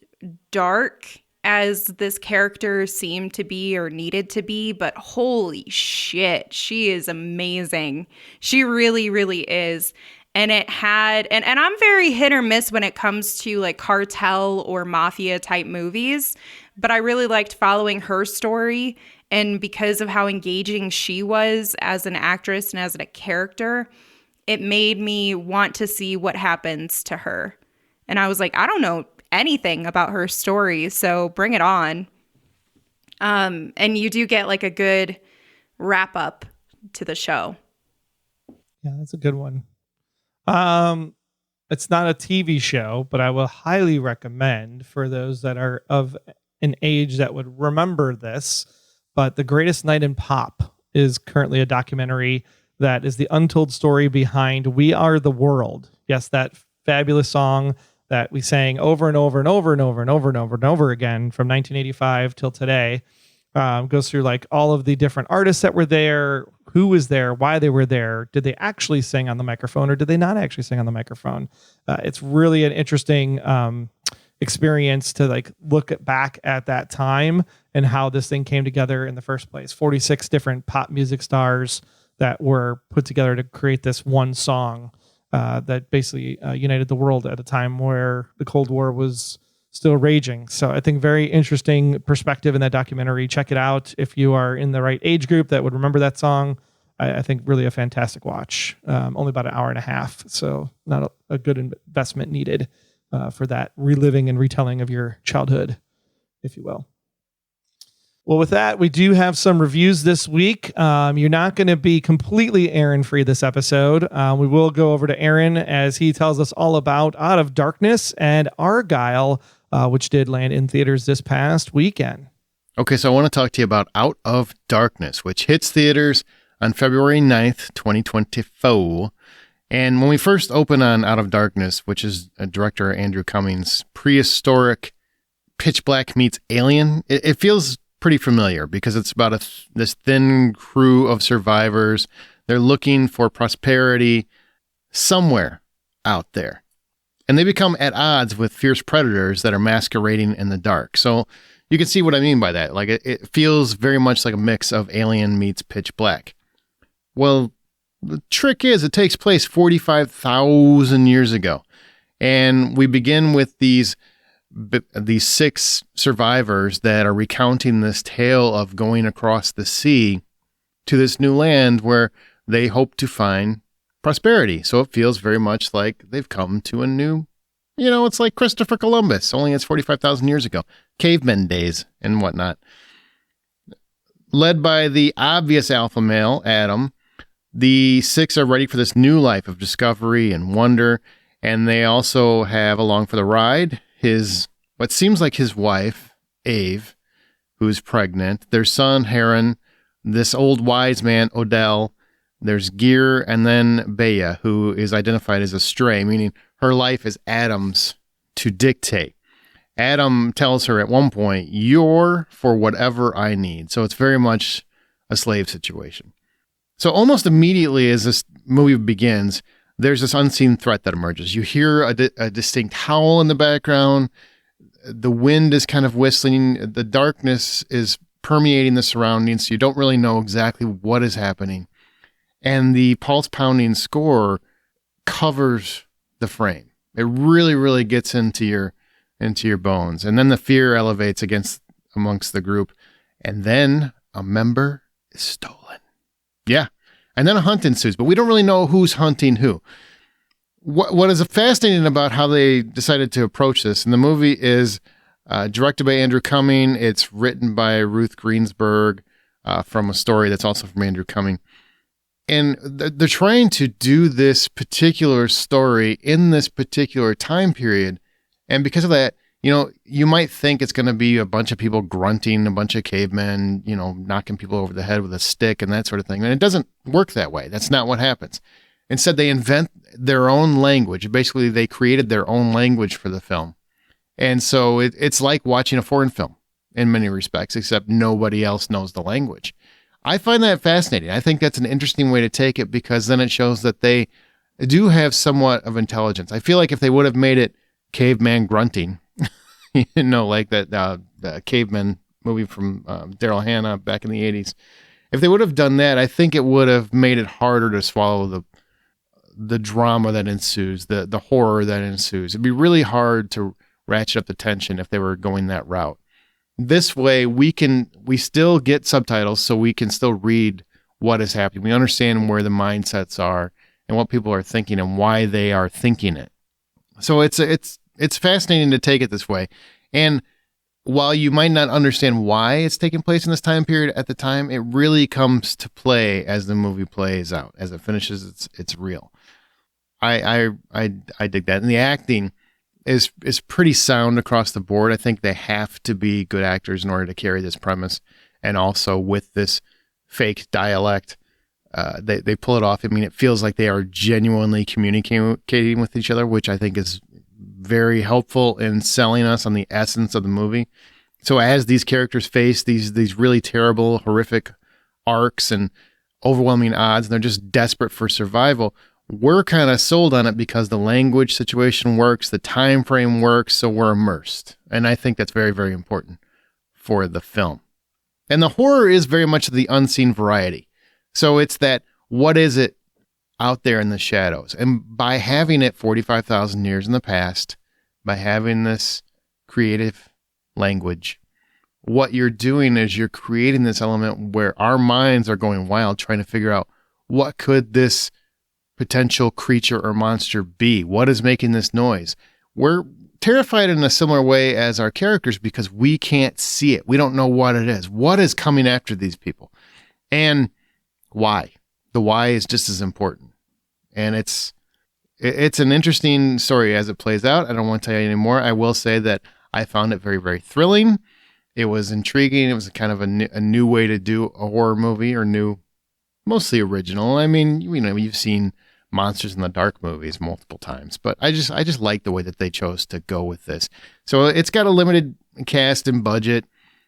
dark as this character seemed to be or needed to be, but holy shit, she is amazing. She really, really is. And it had, and I'm very hit or miss when it comes to like cartel or mafia type movies, but I really liked following her story. And because of how engaging she was as an actress and as a character, it made me want to see what happens to her. And I was like, I don't know anything about her story, so bring it on. And you do get like a good wrap up to the show. Yeah, that's a good one. It's not a TV show, but I will highly recommend for those that are of an age that would remember this. But The Greatest Night in Pop is currently a documentary that is the untold story behind We Are the World. Yes, that fabulous song that we sang over and over and over and over and over and over and over again from 1985 till today. Goes through like all of the different artists that were there, who was there, why they were there, did they actually sing on the microphone or did they not actually sing on the microphone? It's really an interesting experience to like look back at that time and how this thing came together in the first place. 46 different pop music stars that were put together to create this one song that basically united the world at a time where the Cold War was still raging. So I think very interesting perspective in that documentary. Check it out if you are in the right age group that would remember that song. I think really a fantastic watch. Only about an hour and a half, so not a good investment needed for that reliving and retelling of your childhood, if you will. Well, with that, we do have some reviews this week. You're not going to be completely Aaron-free this episode. We will go over to Aaron as he tells us all about Out of Darkness and Argylle, which did land in theaters this past weekend. Okay, so I want to talk to you about Out of Darkness, which hits theaters on February 9th, 2024. And when we first open on Out of Darkness, which is director Andrew Cummings' prehistoric pitch black meets Alien, it feels pretty familiar because it's about this thin crew of survivors. They're looking for prosperity somewhere out there. And they become at odds with fierce predators that are masquerading in the dark. So you can see what I mean by that. Like it feels very much like a mix of Alien meets Pitch Black. Well, the trick is it takes place 45,000 years ago. And we begin with these 6 survivors that are recounting this tale of going across the sea to this new land where they hope to find prosperity. So it feels very much like they've come to a new, it's like Christopher Columbus, only it's 45,000 years ago, cavemen days and whatnot. Led by the obvious alpha male, Adam, the 6 are ready for this new life of discovery and wonder. And they also have along for the ride what seems like his wife, Ave, who's pregnant, their son, Heron, this old wise man, Odell, there's Gear, and then Bea, who is identified as a stray, meaning her life is Adam's to dictate. Adam tells her at one point, "You're for whatever I need." So it's very much a slave situation. So almost immediately as this movie begins, there's this unseen threat that emerges. You hear a distinct howl in the background. The wind is kind of whistling. The darkness is permeating the surroundings, so you don't really know exactly what is happening. And the pulse pounding score covers the frame. It really, really gets into your bones. And then the fear elevates amongst the group. And then a member is stolen. Yeah. And then a hunt ensues, but we don't really know who's hunting who. What is fascinating about how they decided to approach this, and the movie is directed by Andrew Cumming. It's written by Ruth Greensberg from a story that's also from Andrew Cumming. And they're trying to do this particular story in this particular time period. And because of that, you might think it's going to be a bunch of people grunting, a bunch of cavemen, knocking people over the head with a stick and that sort of thing. And it doesn't work that way. That's not what happens. Instead, they invent their own language. Basically, they created their own language for the film. And so it's like watching a foreign film in many respects, except nobody else knows the language. I find that fascinating. I think that's an interesting way to take it, because then it shows that they do have somewhat of intelligence. I feel like if they would have made it caveman grunting, like that caveman movie from Daryl Hannah back in the 80s, if they would have done that, I think it would have made it harder to swallow the drama that ensues, the horror that ensues. It'd be really hard to ratchet up the tension if they were going that route. This way, we still get subtitles, so we can still read what is happening. We understand where the mindsets are and what people are thinking and why they are thinking it. So it's fascinating to take it this way. And while you might not understand why it's taking place in this time period at the time, it really comes to play as the movie plays out, as it finishes its reel. I dig that. And the acting is pretty sound across the board. I think they have to be good actors in order to carry this premise. And also with this fake dialect, they pull it off. I mean, it feels like they are genuinely communicating with each other, which I think is very helpful in selling us on the essence of the movie. So as these characters face these really terrible, horrific arcs and overwhelming odds, and they're just desperate for survival, we're kind of sold on it because the language situation works, the time frame works, so we're immersed. And I think that's very, very important for the film. And the horror is very much the unseen variety. So it's that, what is it out there in the shadows? And by having it 45,000 years in the past, by having this creative language, what you're doing is you're creating this element where our minds are going wild, trying to figure out, what could this potential creature or monster be? What is making this noise? We're terrified in a similar way as our characters because we can't see it. We don't know what it is. What is coming after these people? And why? The why is just as important. And it's an interesting story as it plays out. I don't want to tell you anymore. I will say that I found it very, very thrilling. It was intriguing. It was kind of a new way to do a horror movie, or new, mostly original. I mean, you've seen Monsters in the Dark movies multiple times, but I just like the way that they chose to go with this. So it's got a limited cast and budget.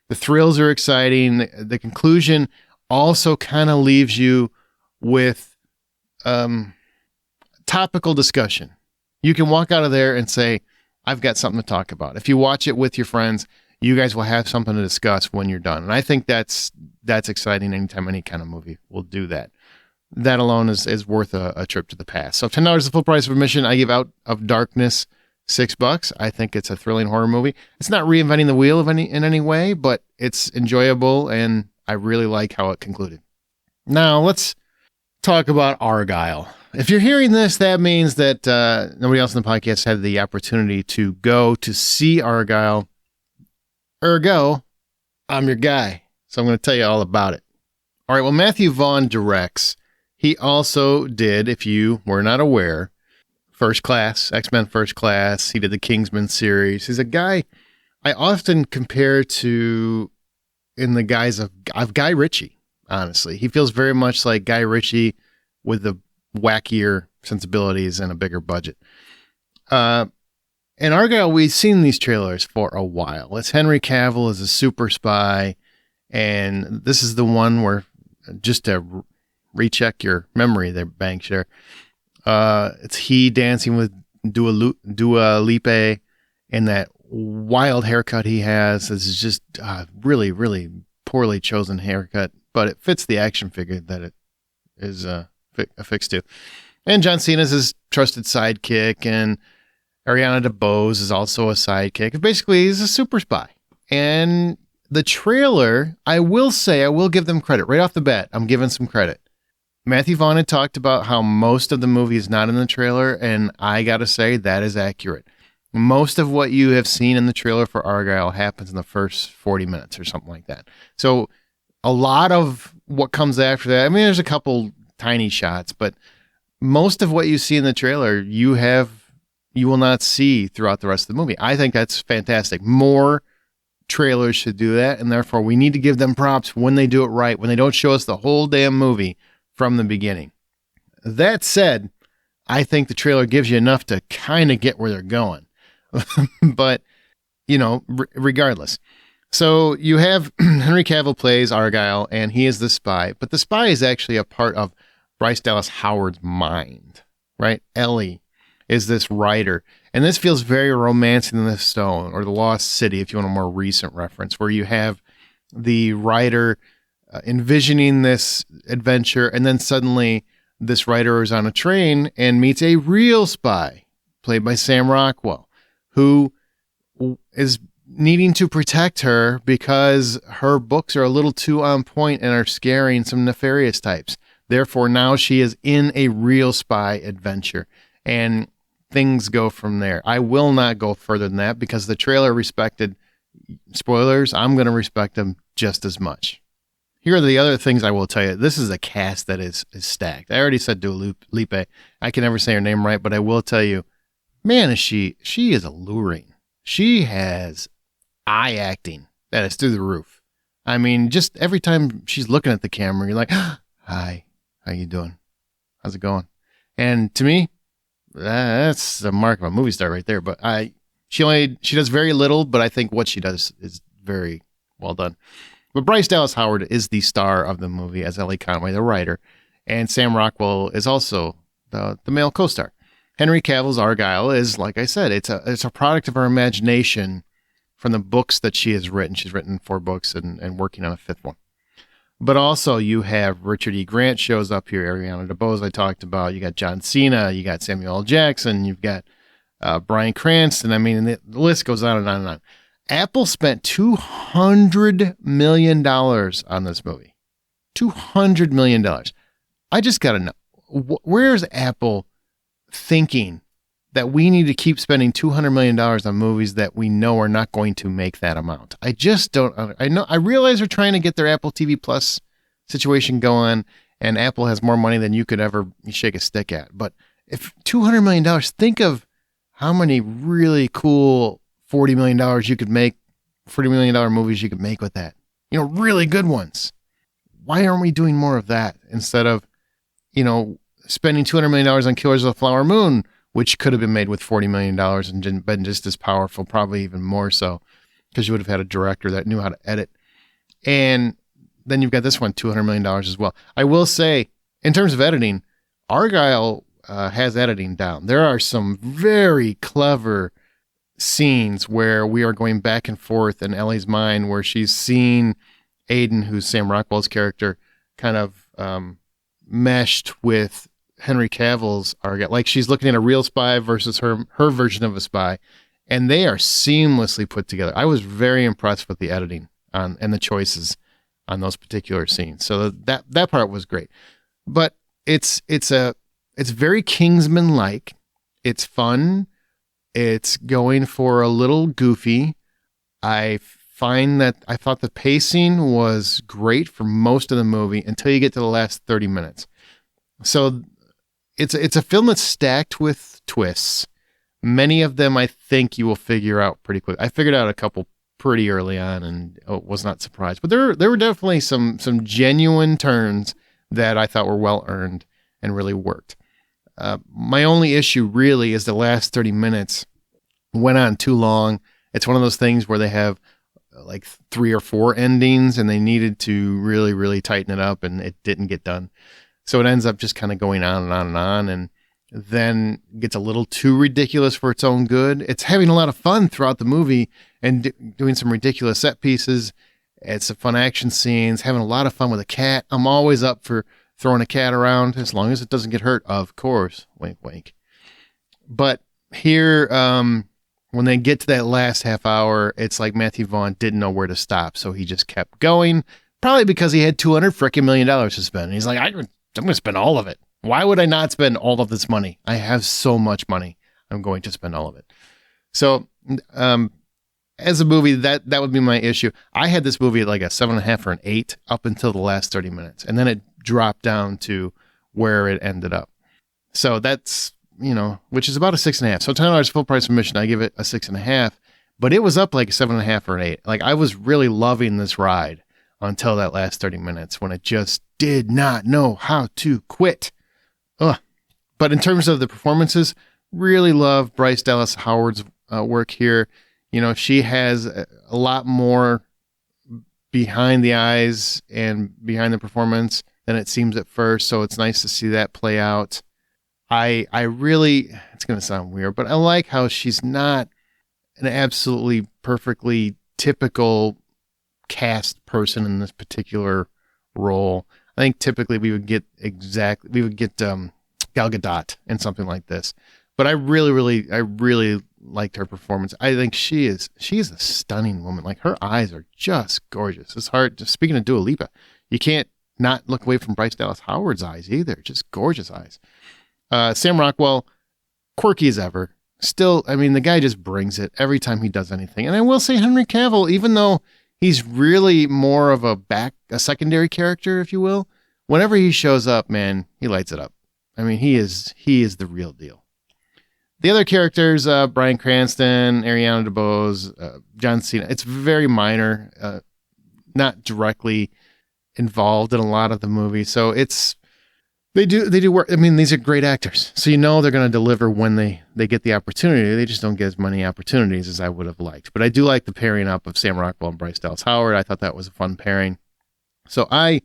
The thrills are exciting. The conclusion also kind of leaves you with topical discussion. You can walk out of there and say, I've got something to talk about. If you watch it with your friends, you guys will have something to discuss when you're done. And I think that's exciting anytime any kind of movie will do that. That alone is worth a trip to the past. So $10 is the full price of admission. I give Out of Darkness $6. I think it's a thrilling horror movie. It's not reinventing the wheel in any way, but it's enjoyable, and I really like how it concluded. Now let's talk about Argylle. If you're hearing this, that means that nobody else in the podcast had the opportunity to go to see Argylle. Ergo, I'm your guy, so I'm going to tell you all about it. All right, well, Matthew Vaughn directs. He also did, if you were not aware, First Class, X-Men First Class. He did the Kingsman series. He's a guy I often compare to in the guise of Guy Ritchie, honestly. He feels very much like Guy Ritchie with the wackier sensibilities and a bigger budget. And Argylle, we've seen these trailers for a while. It's Henry Cavill as a super spy, and this is the one where, just to recheck your memory there, Bankshare, it's he dancing with Dua Lipa, and that wild haircut he has is just really, really poorly chosen haircut, but it fits the action figure that it is affixed to. And John Cena's his trusted sidekick, and Ariana DeBose is also a sidekick. Basically, he's a super spy. And the trailer, I will give them credit. Right off the bat, I'm giving some credit. Matthew Vaughn had talked about how most of the movie is not in the trailer, and I gotta say, that is accurate. Most of what you have seen in the trailer for Argylle happens in the first 40 minutes or something like that. So a lot of what comes after that, I mean, there's a couple tiny shots, but most of what you see in the trailer, you will not see throughout the rest of the movie. I think that's fantastic. More trailers should do that, and therefore we need to give them props when they do it right, when they don't show us the whole damn movie from the beginning. That said, I think the trailer gives you enough to kind of get where they're going. But, regardless. So you have Henry Cavill plays Argylle, and he is the spy, but the spy is actually a part of Bryce Dallas Howard's mind, right? Ellie is this writer, and this feels very Romancing in the Stone or The Lost City, if you want a more recent reference, where you have the writer envisioning this adventure, and then suddenly this writer is on a train and meets a real spy, played by Sam Rockwell, who is needing to protect her because her books are a little too on point and are scaring some nefarious types. Therefore, now she is in a real spy adventure, and things go from there. I will not go further than that because the trailer respected spoilers. I'm going to respect them just as much. Here are the other things I will tell you. This is a cast that is stacked. I already said Dua Lipa. I can never say her name right, but I will tell you, man, she is alluring. She has eye acting that is through the roof. I mean, just every time she's looking at the camera, you're like, hi, how you doing? How's it going? And to me, that's the mark of a movie star right there. But she does very little, but I think what she does is very well done. But Bryce Dallas Howard is the star of the movie as Ellie Conway, the writer, and Sam Rockwell is also the male co-star. Henry Cavill's Argylle is, like I said, it's a product of her imagination from the books that she has written. She's written 4 books and working on a 5th one. But also you have Richard E. Grant shows up here, Ariana DeBose I talked about. You got John Cena, you got Samuel L. Jackson, you've got Bryan Cranston. I mean, the list goes on and on and on. Apple spent $200 million on this movie. $200 million. I just got to know, where's Apple thinking that we need to keep spending $200 million on movies that we know are not going to make that amount? I just don't. I realize they're trying to get their Apple TV Plus situation going, and Apple has more money than you could ever shake a stick at. But if $200 million, think of how many really cool $40 million you could make, $40 million movies you could make with that. Really good ones. Why aren't we doing more of that instead of, spending $200 million on Killers of the Flower Moon, which could have been made with $40 million and been just as powerful, probably even more so, because you would have had a director that knew how to edit. And then you've got this one, $200 million as well. I will say, in terms of editing, Argylle has editing down. There are some very clever scenes where we are going back and forth in Ellie's mind, where she's seeing Aiden, who's Sam Rockwell's character, kind of meshed with Henry Cavill's Argylle. Like she's looking at a real spy versus her version of a spy, and they are seamlessly put together. I was very impressed with the editing and the choices on those particular scenes. So that part was great. But it's very Kingsman-like. It's fun. It's going for a little goofy. I find that I thought the pacing was great for most of the movie until you get to the last 30 minutes. So it's a film that's stacked with twists. Many of them I think you will figure out pretty quick. I figured out a couple pretty early on and was not surprised. But there were definitely some genuine turns that I thought were well earned and really worked. My only issue really is the last 30 minutes went on too long. It's one of those things where they have like 3 or 4 endings and they needed to really, really tighten it up and it didn't get done. So it ends up just kind of going on and on and on, and then gets a little too ridiculous for its own good. It's having a lot of fun throughout the movie and doing some ridiculous set pieces It's a fun action scenes, having a lot of fun with a cat. I'm always up for throwing a cat around as long as it doesn't get hurt, of course. Wink, wink. But here, when they get to that last half hour, it's like Matthew Vaughn didn't know where to stop, so he just kept going. Probably because he had $200 million to spend. And he's like, I'm going to spend all of it. Why would I not spend all of this money? I have so much money. I'm going to spend all of it. So, as a movie, that would be my issue. I had this movie at like a 7.5 or an 8 up until the last 30 minutes. And then it dropped down to where it ended up. So that's, which is about a 6.5. So $10 full price admission, I give it a 6.5. But it was up like a 7.5 or an 8. Like I was really loving this ride until that last 30 minutes when it just did not know how to quit. Ugh. But in terms of the performances, really love Bryce Dallas Howard's work here. She has a lot more behind the eyes and behind the performance than it seems at first. So it's nice to see that play out. I really, it's going to sound weird, but I like how she's not an absolutely perfectly typical cast person in this particular role. I think typically we would get Gal Gadot in something like this. But I really liked her performance. I think she is a stunning woman. Like her eyes are just gorgeous. It's hard. Just speaking of Dua Lipa, you can't not look away from Bryce Dallas Howard's eyes either. Just gorgeous eyes. Sam Rockwell, quirky as ever. Still, the guy just brings it every time he does anything. And I will say Henry Cavill, even though he's really more of a secondary character, if you will, whenever he shows up, man, he lights it up. He is the real deal. The other characters, Bryan Cranston, Ariana DeBose, John Cena, it's very minor, not directly involved in a lot of the movie. So they do work. These are great actors. So they're going to deliver when they get the opportunity. They just don't get as many opportunities as I would have liked. But I do like the pairing up of Sam Rockwell and Bryce Dallas Howard. I thought that was a fun pairing. So I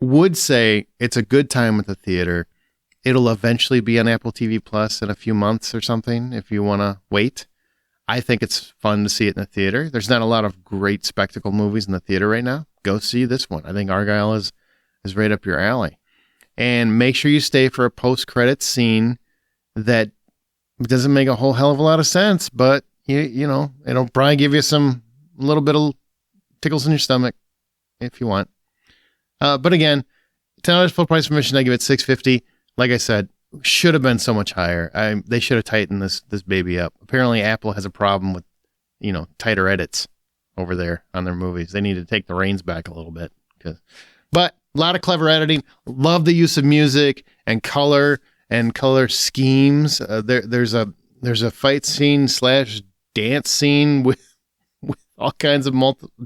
would say it's a good time at the theater. It'll eventually be on Apple TV Plus in a few months or something if you want to wait. I think it's fun to see it in the theater. There's not a lot of great spectacle movies in the theater right now. Go see this one. I think Argylle is right up your alley. And make sure you stay for a post-credits scene that doesn't make a whole hell of a lot of sense, but it'll probably give you a little bit of tickles in your stomach if you want. But again, $10 full price admission, I give it $6.50. Like I said, should have been so much higher. They should have tightened this baby up. Apparently, Apple has a problem with, tighter edits over there on their movies. They need to take the reins back a little bit. But a lot of clever editing. Love the use of music and color schemes. There's a fight scene / dance scene with all kinds of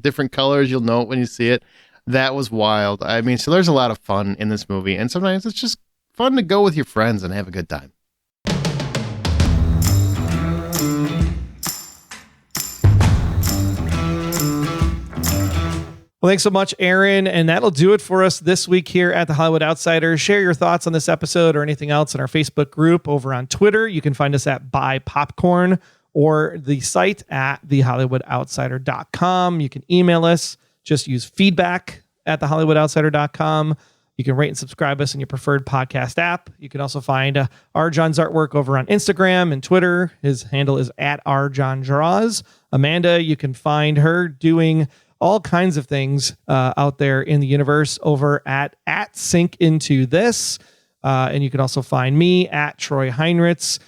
different colors. You'll know it when you see it. That was wild. So there's a lot of fun in this movie, and sometimes it's just fun to go with your friends and have a good time. Well, thanks so much, Aaron. And that'll do it for us this week here at The Hollywood Outsider. Share your thoughts on this episode or anything else in our Facebook group over on Twitter. You can find us at Buy Popcorn or the site at thehollywoodoutsider.com. You can email us. Just use feedback at thehollywoodoutsider.com. You can rate and subscribe us in your preferred podcast app. You can also find Arjohn's artwork over on Instagram and Twitter. His handle is at @ArjohnDraws. Amanda, you can find her doing all kinds of things out there in the universe over at Sync Into This. And you can also find me at Troy Heinrichs.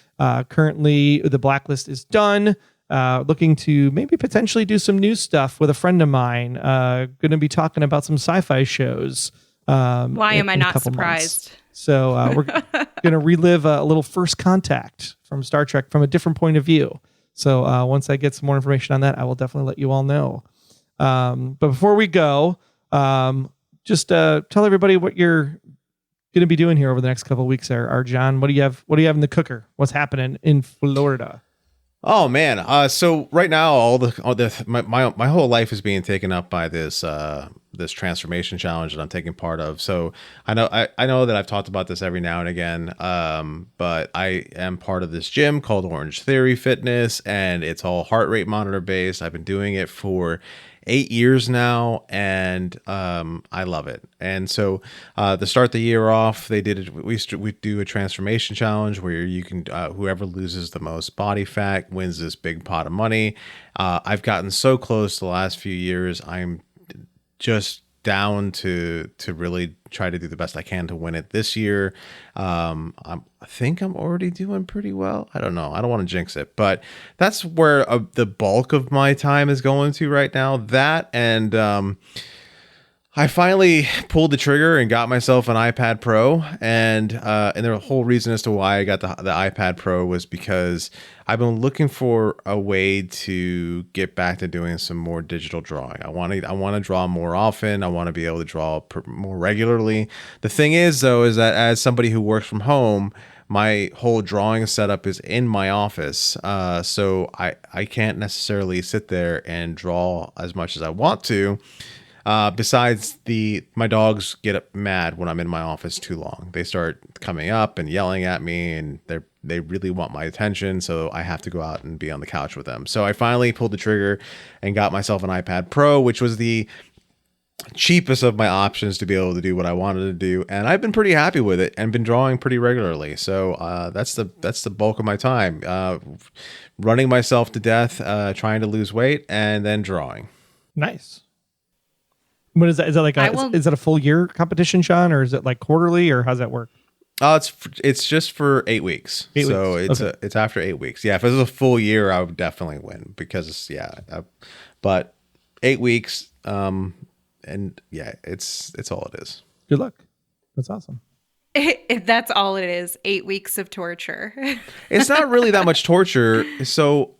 Currently, the blacklist is done. Looking to maybe potentially do some new stuff with a friend of mine. Going to be talking about some sci-fi shows. Why am I not surprised? Months. So we're going to relive a little First Contact from Star Trek from a different point of view. So once I get some more information on that, I will definitely let you all know. But before we go, just tell everybody what you're going to be doing here over the next couple of weeks there. John, what do you have in the cooker? What's happening in Florida? Oh man. So right now my whole life is being taken up by this this transformation challenge that I'm taking part of. So I know that I've talked about this every now and again, but I am part of this gym called Orange Theory Fitness, and it's all heart rate monitor based. I've been doing it for 8 years now, and I love it. And so to start the year off, we do a transformation challenge where you can whoever loses the most body fat wins this big pot of money. I've gotten so close the last few years. I'm just down to really try to do the best I can to win it this year. I think I'm already doing pretty well. I don't know. I don't want to jinx it, but that's where the bulk of my time is going to right now. That and I finally pulled the trigger and got myself an iPad Pro, and the whole reason as to why I got the iPad Pro was because I've been looking for a way to get back to doing some more digital drawing. I want to draw more often. I want to be able to draw more regularly. The thing is, though, is that as somebody who works from home, my whole drawing setup is in my office, so I can't necessarily sit there and draw as much as I want to. Besides my dogs get mad when I'm in my office too long. They start coming up and yelling at me, and they really want my attention. So I have to go out and be on the couch with them. So I finally pulled the trigger and got myself an iPad Pro, which was the cheapest of my options to be able to do what I wanted to do. And I've been pretty happy with it and been drawing pretty regularly. So that's the bulk of my time, running myself to death, trying to lose weight, and then drawing. Nice. What is that? Is that like is that a full year competition, Sean, or is it like quarterly, or how's that work? It's just for 8 weeks. So it's after 8 weeks. Yeah, if it was a full year, I would definitely win because but 8 weeks, and yeah, it's all it is. Good luck. That's awesome. That's all it is. 8 weeks of torture. It's not really that much torture. So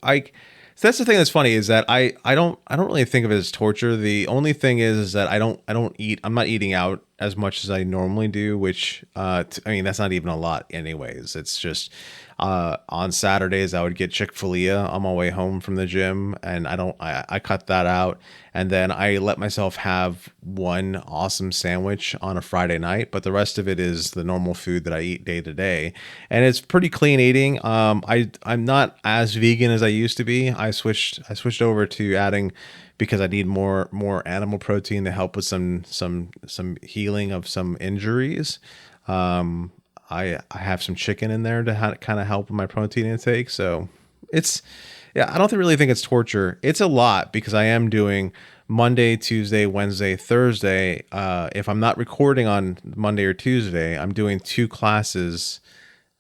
that's the thing that's funny is that I don't really think of it as torture. The only thing is that I'm not eating out as much as I normally do, which that's not even a lot anyways. It's just on Saturdays I would get Chick-fil-A on my way home from the gym, and I cut that out, and then I let myself have one awesome sandwich on a Friday night, but the rest of it is the normal food that I eat day to day, and it's pretty clean eating. I'm not as vegan as I used to be. I switched over to adding, because I need more animal protein to help with some healing of some injuries. I have some chicken in there to kind of help with my protein intake. So I don't really think it's torture. It's a lot because I am doing Monday, Tuesday, Wednesday, Thursday. If I'm not recording on Monday or Tuesday, I'm doing 2 classes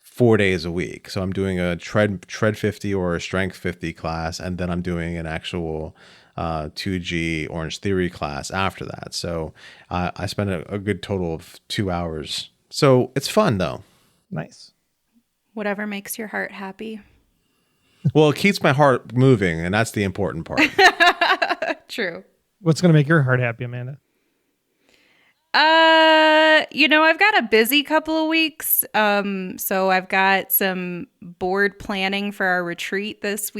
4 days a week. So I'm doing a tread 50 or a strength 50 class, and then I'm doing an actual 2G Orange Theory class after that. So I spend a good total of 2 hours. So it's fun though. Nice. Whatever makes your heart happy. Well, it keeps my heart moving, and that's the important part. True. What's going to make your heart happy, Amanda? I've got a busy couple of weeks. So I've got some board planning for our retreat this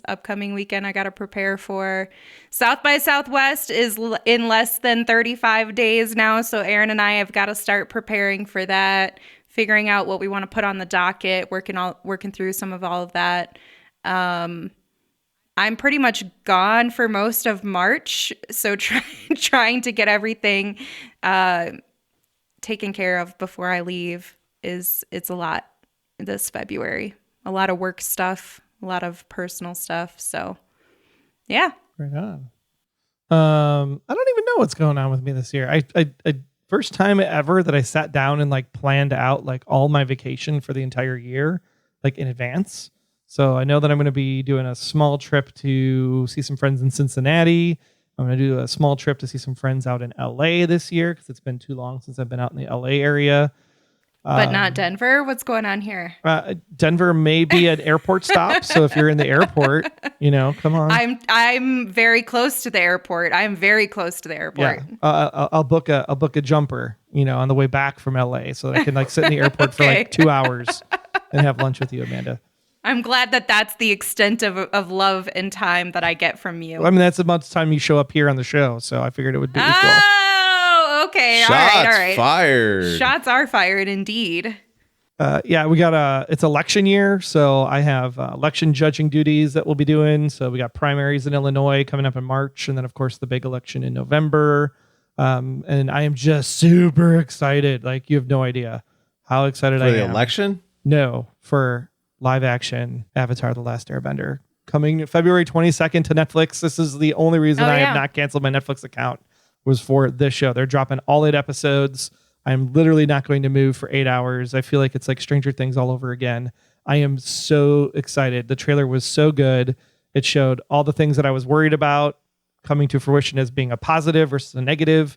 upcoming weekend I got to prepare for. South by Southwest is in less than 35 days now. So Aaron and I have got to start preparing for that, figuring out what we want to put on the docket, working through some of all of that. I'm pretty much gone for most of March, so trying to get everything taken care of before I leave it's a lot this February. A lot of work stuff, a lot of personal stuff. So, yeah. Right on. I don't even know what's going on with me this year. I first time ever that I sat down and like planned out like all my vacation for the entire year, like in advance. So I know that I'm going to be doing a small trip to see some friends in Cincinnati. I'm going to do a small trip to see some friends out in LA this year because it's been too long since I've been out in the LA area. But not Denver? What's going on here? Denver may be an airport stop. So if you're in the airport, come on. I'm very close to the airport. I'm very close to the airport. Yeah. I'll book a jumper, on the way back from LA so that I can like sit in the airport for like 2 hours and have lunch with you, Amanda. I'm glad that that's the extent of love and time that I get from you. I mean, that's the amount of time you show up here on the show, so I figured it would be equal. Oh, okay. Shots all right. fired. Shots are fired indeed. Yeah, we got it's election year, so I have election judging duties that we'll be doing. So we got primaries in Illinois coming up in March, and then of course the big election in November. And I am just super excited. Like, you have no idea how excited For I the am. election? No, for live action Avatar: The Last Airbender coming February 22nd to Netflix. This is the only reason I have not canceled my Netflix account, was for this show. They're dropping all 8 episodes. I'm literally not going to move for 8 hours. I feel like it's like Stranger Things all over again. I am so excited. The trailer was so good. It showed all the things that I was worried about coming to fruition as being a positive versus a negative.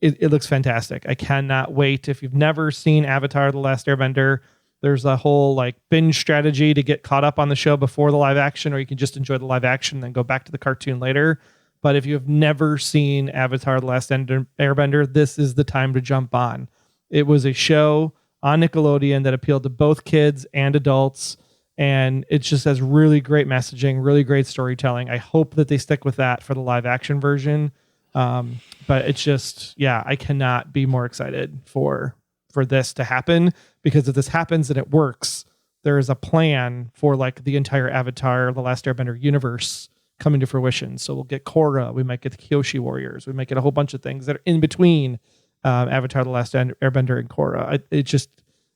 It looks fantastic. I cannot wait. If you've never seen Avatar: The Last Airbender, there's a whole like binge strategy to get caught up on the show before the live action, or you can just enjoy the live action and then go back to the cartoon later. But if you have never seen Avatar: The Last Airbender, this is the time to jump on. It was a show on Nickelodeon that appealed to both kids and adults, and it just has really great messaging, really great storytelling. I hope that they stick with that for the live action version. But it's just, yeah, I cannot be more excited for this to happen, because if this happens and it works, there is a plan for like the entire Avatar: The Last Airbender universe coming to fruition. So we'll get Korra, we might get the Kyoshi Warriors, we might get a whole bunch of things that are in between Avatar: The Last Airbender and Korra. It just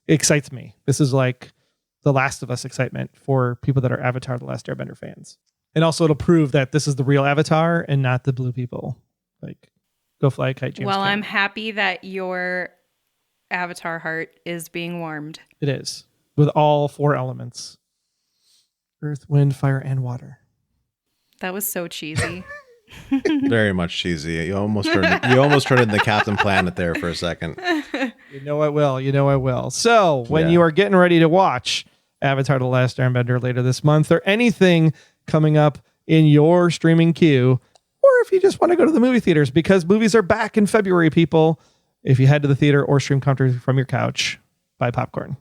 excites me. This is like the Last of Us excitement for people that are Avatar: The Last Airbender fans. And also it'll prove that this is the real Avatar and not the blue people. Like, go fly a kite, James Well, Cameron. I'm happy that your Avatar heart is being warmed. It is, with all 4 elements: earth, wind, fire, and water. That was so cheesy. Very much cheesy. You almost turned into Captain Planet there for a second. You know I will. So when you are getting ready to watch Avatar: The Last Airbender later this month, or anything coming up in your streaming queue, or if you just want to go to the movie theaters, because movies are back in February, people. If you head to the theater or stream comfortably from your couch, buy popcorn.